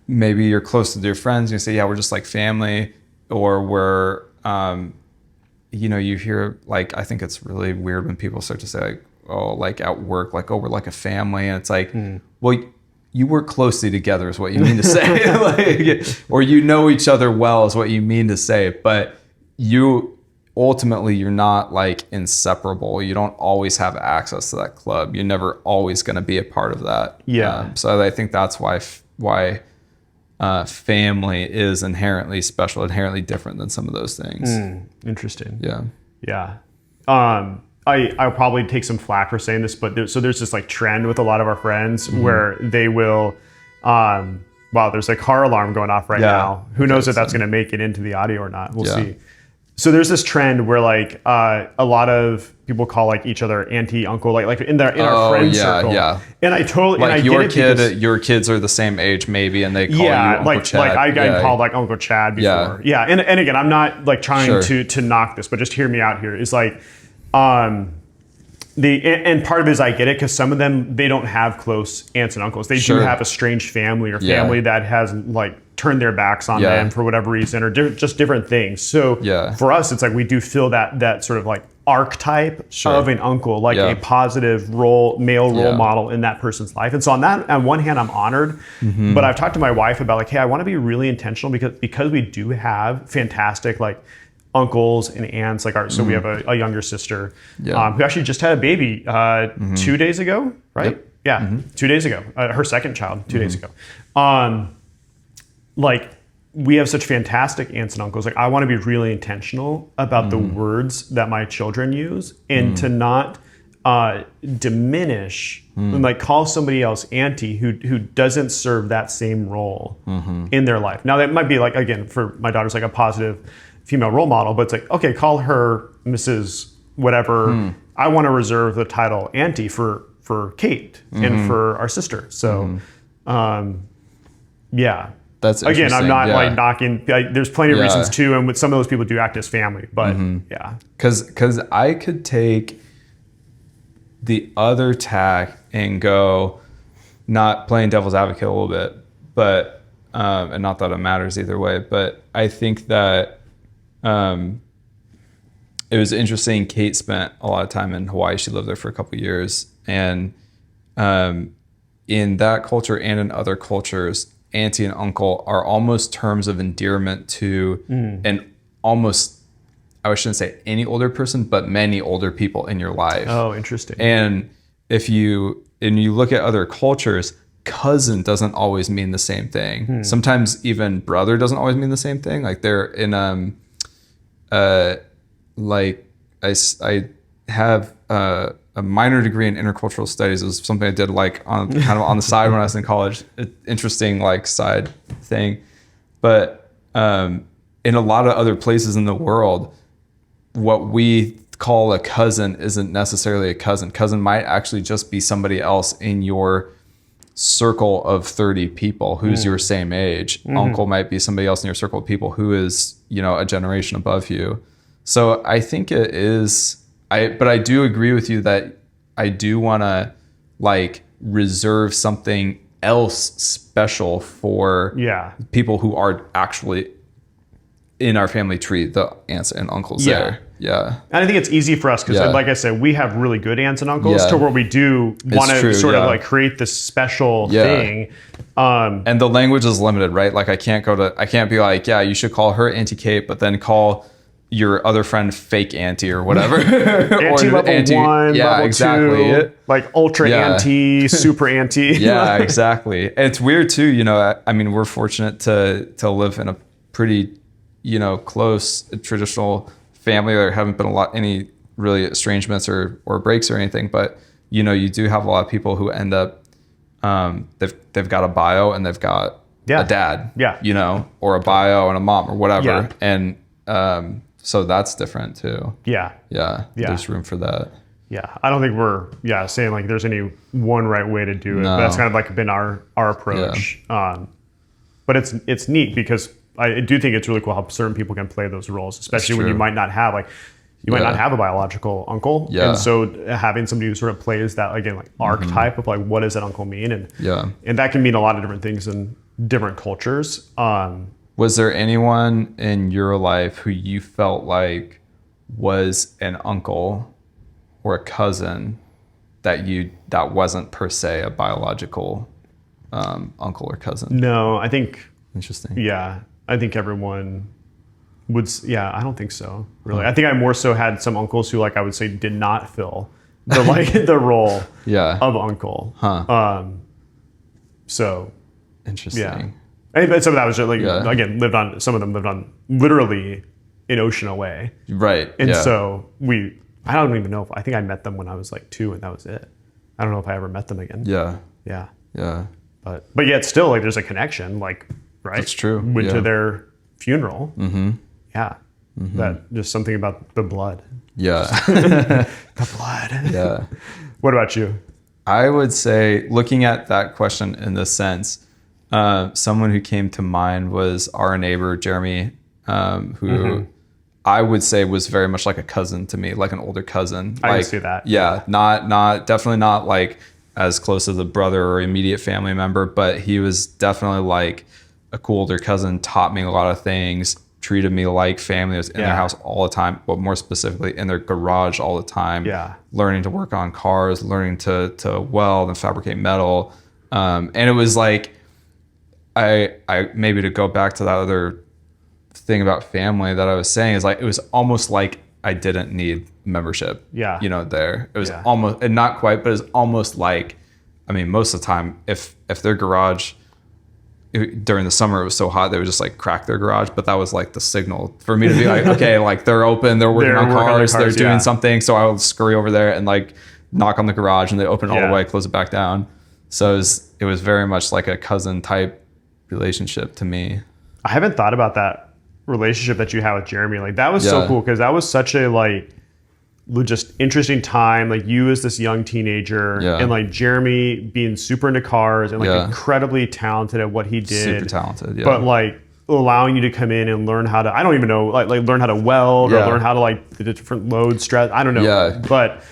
maybe you're close to their friends and you say, yeah, we're just like family, or we're, you know, you hear like, I think it's really weird when people start to say like, oh, like at work, like, oh, we're like a family. And it's like, well, you work closely together is what you mean to say. Like, or you know each other well is what you mean to say. But ultimately, you're not like inseparable. You don't always have access to that club. You're never always going to be a part of that.
Yeah.
So I think that's why family is inherently special, inherently different than some of those things.
Interesting.
Yeah.
Yeah. I'll probably take some flack for saying this, but there's this like trend with a lot of our friends where they will, wow, there's a car alarm going off right now. Who knows if that's going to make it into the audio or not? We'll see. So there's this trend where like a lot of people call like each other auntie, uncle, like in our friend circle. Yeah. And I totally
like your kids are the same age maybe, and they call you Uncle Chad.
Like I got called like Uncle Chad before. Yeah. And again, I'm not like trying to knock this, but just hear me out here. Is like and part of it is I get it, because some of them, they don't have close aunts and uncles. They do have a strange family or family that has like turned their backs on them for whatever reason, or just different things. So for us, it's like we do feel that sort of like archetype of an uncle, like a positive male role model in that person's life. And so on one hand, I'm honored, but I've talked to my wife about like, hey, I want to be really intentional because we do have fantastic like uncles and aunts, like so we have a younger sister who actually just had a baby 2 days ago, right? Yep. Yeah, 2 days ago, her second child 2 days ago. Like we have such fantastic aunts and uncles. Like I want to be really intentional about the words that my children use, and to not diminish and like call somebody else auntie who doesn't serve that same role in their life. Now that might be like, again, for my daughter's like a positive female role model, but it's like, okay, call her Mrs. whatever. I want to reserve the title auntie for Kate and for our sister. So, yeah.
That's
again, I'm not like knocking. There's plenty of reasons too, and with some of those people do act as family. But
because I could take the other tack and go, not playing devil's advocate a little bit, but and not that it matters either way. But I think that it was interesting. Kate spent a lot of time in Hawaii. She lived there for a couple of years, and in that culture and in other cultures, auntie and uncle are almost terms of endearment to an almost, I shouldn't say any older person, but many older people in your life.
Oh, interesting.
And if you look at other cultures, cousin doesn't always mean the same thing. Sometimes even brother doesn't always mean the same thing. Like they're in like I have a minor degree in intercultural studies. It was something I did like on the side when I was in college. Interesting like side thing. But in a lot of other places in the world, what we call a cousin isn't necessarily a cousin. Cousin might actually just be somebody else in your circle of 30 people who's your same age. Uncle might be somebody else in your circle of people who is, a generation above you. So I think it is, but I do agree with you that I do want to like reserve something else special for people who are actually in our family tree, the aunts and uncles there. Yeah.
And I think it's easy for us because, like I said, we have really good aunts and uncles to where we do want to sort of like create this special thing.
And the language is limited, right? Like I can't be like, you should call her Auntie Kate, but then call your other friend fake auntie or whatever.
Auntie level
auntie,
1, level
exactly.
2, like ultra auntie, super auntie.
Yeah, exactly. And it's weird too, I mean, we're fortunate to live in a pretty, close traditional family. There haven't been any really estrangements or breaks or anything, but you do have a lot of people who end up they've got a bio and they've got a dad, or a bio and a mom or whatever, and so that's different too. Yeah. There's room for that.
Yeah, I don't think we're saying like there's any one right way to do it. But that's kind of like been our approach. But it's neat because I do think it's really cool how certain people can play those roles, especially when you might not have might not have a biological uncle. And so having somebody who sort of plays that, again, like archetype of like, what does that uncle mean? And that can mean a lot of different things in different cultures.
Was there anyone in your life who you felt like was an uncle or a cousin that wasn't per se a biological uncle or cousin?
No, I think...
Interesting.
Yeah, I think everyone would... Yeah, I don't think so, really. I think I more so had some uncles who, like, I would say did not fill the role of uncle. So...
Interesting.
Yeah. And some of that was just like, again, some of them lived on literally an ocean away.
Right.
And so I don't even know I think I met them when I was like 2 and that was it. I don't know if I ever met them again.
Yeah.
But yet still, like, there's a connection, like, right?
That's true.
Went to their funeral. Yeah. That just something about the blood.
Yeah.
The blood.
Yeah.
What about you?
I would say, looking at that question in this sense, someone who came to mind was our neighbor, Jeremy, who I would say was very much like a cousin to me, like an older cousin.
I can see that.
Yeah, definitely not like as close as a brother or immediate family member, but he was definitely like a cool older cousin, taught me a lot of things, treated me like family. I was in their house all the time, but more specifically in their garage all the time.
Yeah.
Learning to work on cars, learning to weld and fabricate metal. And it was like, I maybe to go back to that other thing about family that I was saying is like, it was almost like I didn't need membership.
Yeah.
There. It was almost, and not quite, but it's almost like, I mean, most of the time, if their garage, during the summer it was so hot, they would just like crack their garage, but that was like the signal for me to be like, okay, like they're open, they're working on cars, they're doing something. So I would scurry over there and like knock on the garage and they open it all the way, close it back down. So it was very much like a cousin type relationship to me.
I haven't thought about that relationship that you had with Jeremy. Like that was so cool because that was such a like just interesting time. Like you as this young teenager and like Jeremy being super into cars and like incredibly talented at what he did.
Super talented,
But like allowing you to come in and learn how to, I don't even know, like learn how to weld or learn how to like the different load stress. I don't know.
Yeah.
But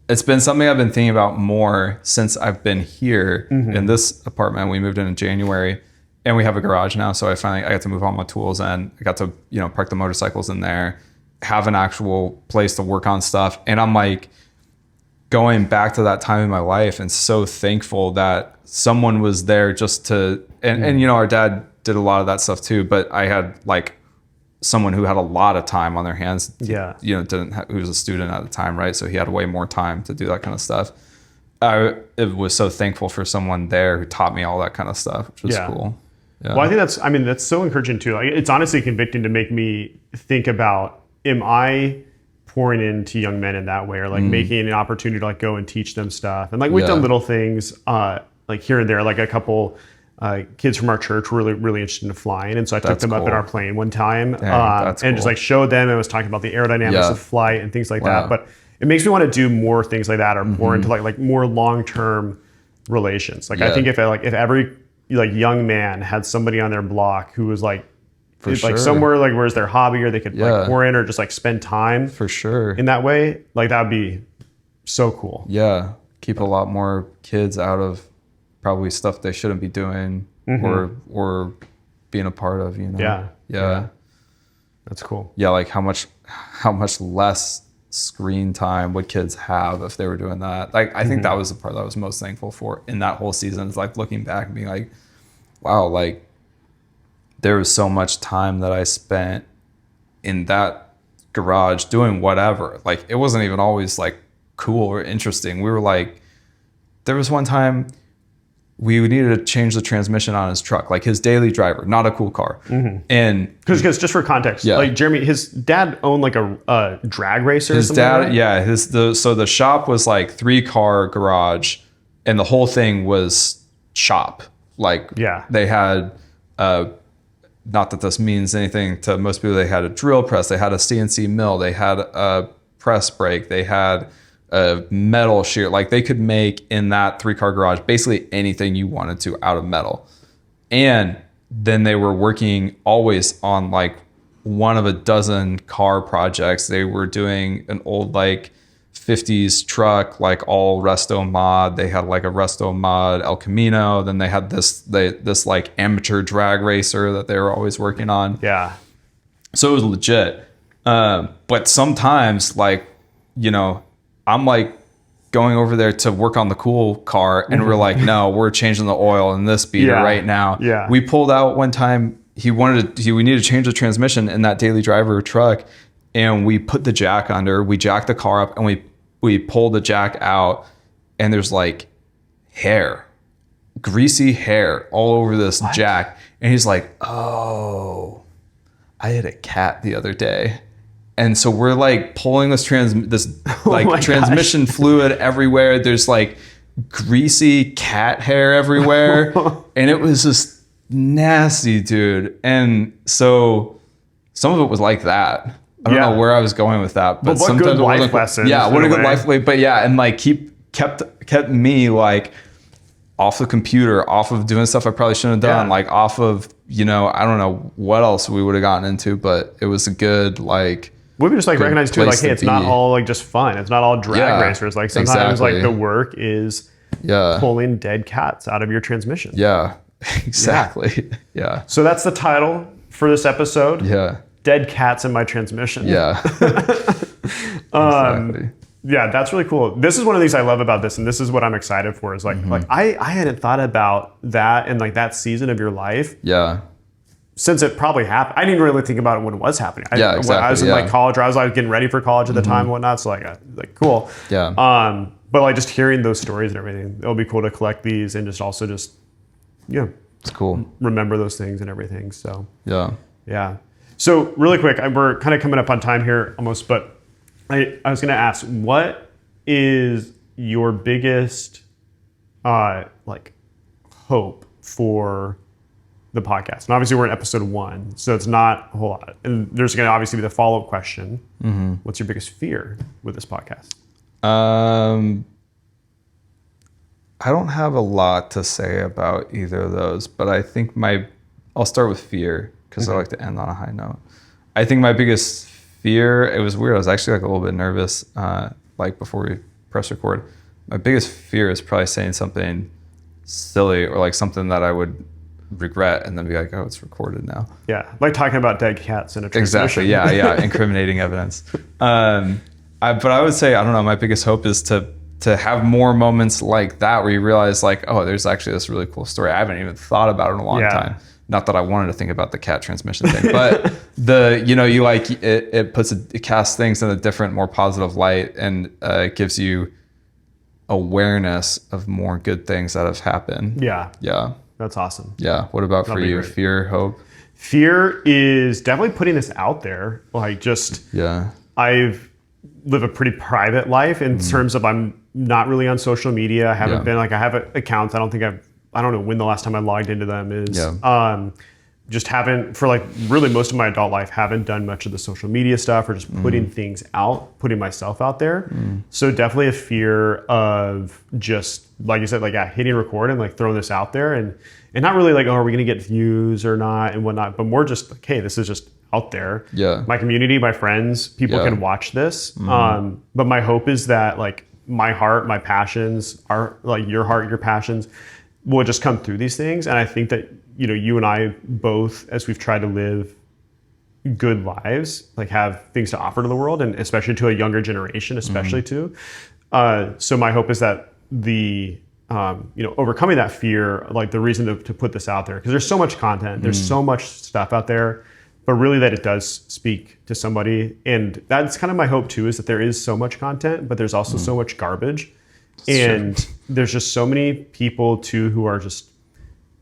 it's been something I've been thinking about more since I've been here in this apartment. We moved in January. And we have a garage now, so I got to move all my tools in. I got to, park the motorcycles in there, have an actual place to work on stuff. And I'm like going back to that time in my life and so thankful that someone was there just to, and our dad did a lot of that stuff too, but I had like someone who had a lot of time on their hands.
Yeah.
Who was a student at the time, right? So he had way more time to do that kind of stuff. I was so thankful for someone there who taught me all that kind of stuff, which was cool. Yeah.
Well, I think that's so encouraging too. Like, it's honestly convicting to make me think about, am I pouring into young men in that way, or like making an opportunity to like go and teach them stuff? And like we've done little things like here and there, like a couple kids from our church were really interested in flying, and so I took them up in our plane one time,
Dang,
and just like showed them and was talking about the aerodynamics of flight and things like that. But it makes me want to do more things like that, or more into like more long-term relations. Like I think if every like young man had somebody on their block who was like somewhere like where's their hobby, or they could like pour in or just like spend time
for sure
in that way, like that would be so cool.
Yeah, keep a lot more kids out of probably stuff they shouldn't be doing or being a part of, you know. Yeah.
That's cool.
Yeah, like how much less screen time would kids have if they were doing that? Like I think that was the part that I was most thankful for in that whole season, is like looking back and being like, wow, like there was so much time that I spent in that garage doing whatever. Like it wasn't even always like cool or interesting. We were like, there was one time we needed to change the transmission on his truck, like his daily driver, not a cool car. And
because just for context, like Jeremy, his dad owned like a drag racer.
His dad, right? So the shop was like 3-car garage, and the whole thing was shop. Like they had not that this means anything to most people, they had a drill press, they had a CNC mill, they had a press brake, they had a metal shear. Like they could make in that 3-car garage basically anything you wanted to out of metal. And then they were working always on like one of a dozen car projects. They were doing an old like 50s truck, like all resto mod. They had like a resto mod El Camino. Then they had this like amateur drag racer that they were always working on.
Yeah.
So it was legit. But sometimes, like, you know, I'm like going over there to work on the cool car, and we're like, no, we're changing the oil in this beater right now.
Yeah.
We pulled out one time. We needed to change the transmission in that daily driver truck, and we put the jack under. We jacked the car up, and we pulled the jack out, and there's like hair, greasy hair all over this jack. And he's like, oh, I had a cat the other day. And so we're like pulling this transmission fluid everywhere. There's like greasy cat hair everywhere. And it was just nasty, dude. And so some of it was like that. I don't know where I was going with that, but
what
sometimes
good life lessons.
Yeah, what a good life lesson. But yeah, and like kept me like off the computer, off of doing stuff I probably shouldn't have done, like off of, you know, I don't know what else we would have gotten into, but it was a good like.
We would just like recognize too, like, hey, it's not all like just fun. It's not all drag racers. Like sometimes like the work is pulling dead cats out of your transmission.
Yeah, exactly. Yeah.
So that's the title for this episode.
Yeah.
Dead cats in my transmission.
Yeah.
Exactly. Yeah, that's really cool. This is one of the things I love about this, and this is what I'm excited for, is like I hadn't thought about that in like that season of your life.
Yeah.
Since it probably happened. I didn't really think about it when it was happening.
When I
was in like college, or I was like getting ready for college at the time and whatnot. So like cool.
Yeah.
But like just hearing those stories and everything, it'll be cool to collect these and just also just,
it's cool.
Remember those things and everything. So
yeah.
So really quick, we're kind of coming up on time here almost, but I was going to ask, what is your biggest like hope for the podcast? And obviously we're in episode 1, so it's not a whole lot. And there's going to obviously be the follow-up question. What's your biggest fear with this podcast?
I don't have a lot to say about either of those, but I think I'll start with fear, because I like to end on a high note. I think my biggest fear, it was weird. I was actually like a little bit nervous, like before we press record. My biggest fear is probably saying something silly or like something that I would regret and then be like, oh, it's recorded now.
Yeah, like talking about dead cats in a transmission.
Exactly. Yeah. Incriminating evidence. But I would say, I don't know, my biggest hope is to have more moments like that where you realize like, oh, there's actually this really cool story. I haven't even thought about it in a long time. Not that I wanted to think about the cat transmission thing, but you like it casts things in a different, more positive light, and it gives you awareness of more good things that have happened. Yeah.
That's awesome.
Yeah. What about for you? Great. Fear, hope?
Fear is definitely putting this out there. Like just, I've lived a pretty private life in terms of I'm not really on social media. I haven't been like, I have accounts. I don't think I've I don't know when the last time I logged into them is. Just haven't, for like really most of my adult life, haven't done much of the social media stuff or just putting things out, putting myself out there. So definitely a fear of just, like you said, like hitting record and like throwing this out there and not really like, oh, are we going to get views or not and whatnot, but more just like, hey, this is just out there. My community, my friends, people can watch this. But my hope is that like my heart, my passions are like your heart, your passions will just come through these things. And I think that, you know, you and I both, as we've tried to live good lives, like have things to offer to the world, and especially to a younger generation, especially too. So my hope is that the, overcoming that fear, like the reason to put this out there, because there's so much content, there's so much stuff out there, but really that it does speak to somebody. And that's kind of my hope too, is that there is so much content, but there's also so much garbage. And there's just so many people too who are just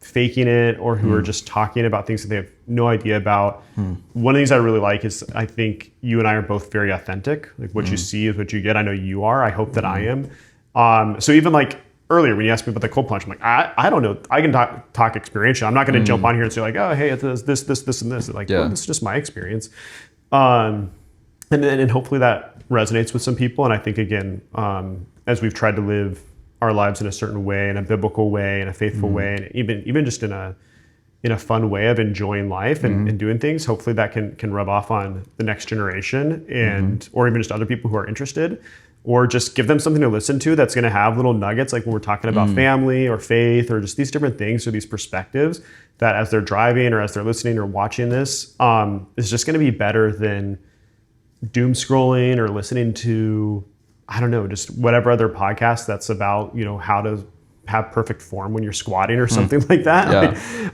faking it or who are just talking about things that they have no idea about. One of the things I really like is I think you and I are both very authentic. Like what you see is what you get. I know you are. I hope that I am. So even like earlier when you asked me about the cold plunge, I'm like, I don't know. I can talk experiential. I'm not going to jump on here and say like, oh, hey, it's this, and this. Like, well, this is just my experience. And hopefully that resonates with some people. And I think again, as we've tried to live our lives in a certain way, in a biblical way, in a faithful way, and even just in a fun way of enjoying life and doing things. Hopefully that can rub off on the next generation and or even just other people who are interested, or just give them something to listen to that's going to have little nuggets, like when we're talking about family or faith or just these different things or these perspectives that as they're driving or as they're listening or watching this, is just going to be better than doom scrolling or listening to, I don't know, just whatever other podcast that's about, you know, how to have perfect form when you're squatting or something like that.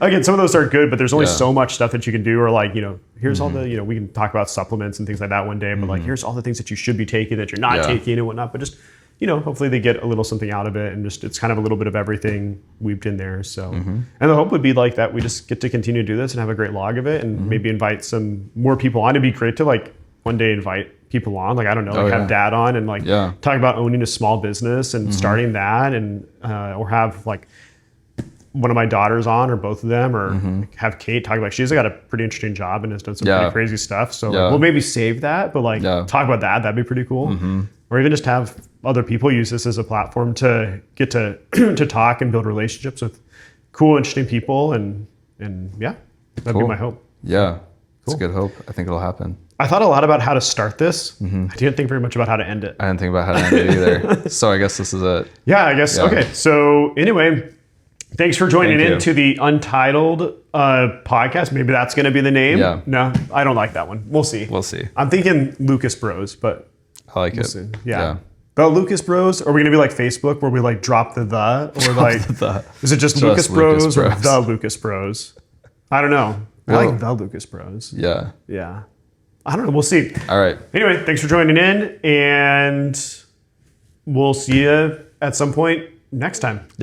Like, again, some of those are good, but there's only so much stuff that you can do. Or like, you know, here's all the, you know, we can talk about supplements and things like that one day, but like, here's all the things that you should be taking that you're not taking and whatnot. But just, you know, hopefully they get a little something out of it, and just it's kind of a little bit of everything weaved in there. So, and the hope would be like that we just get to continue to do this and have a great log of it, and maybe invite some more people on. It'd be great to like one day invite people on, like, I don't know, like have dad on and like talk about owning a small business and starting that, and or have like one of my daughters on, or both of them, or like have Kate talk about, she's got a pretty interesting job and has done some pretty crazy stuff. So we'll maybe save that, but like talk about that. That'd be pretty cool. Or even just have other people use this as a platform to get to to talk and build relationships with cool, interesting people. And yeah, that'd be my hope.
Yeah. It's a good hope. I think it'll happen.
I thought a lot about how to start this. I didn't think very much about how to end it.
I didn't think about how to end it either. So I guess this is it.
Yeah, I guess. Yeah. Okay. So anyway, thanks for joining in to the Untitled podcast. Maybe that's going to be the name.
Yeah.
No, I don't like that one. We'll see.
We'll see.
I'm thinking Lucas Bros, but
I like it.
See. Yeah. The Lucas Bros? Are we going to be like Facebook where we like drop the or like, is it just Lucas Bros or the Lucas Bros? I don't know. I like the Lucas Bros.
Yeah.
Yeah. I don't know. We'll see.
All right.
Anyway, thanks for joining in, and we'll see you at some point next time.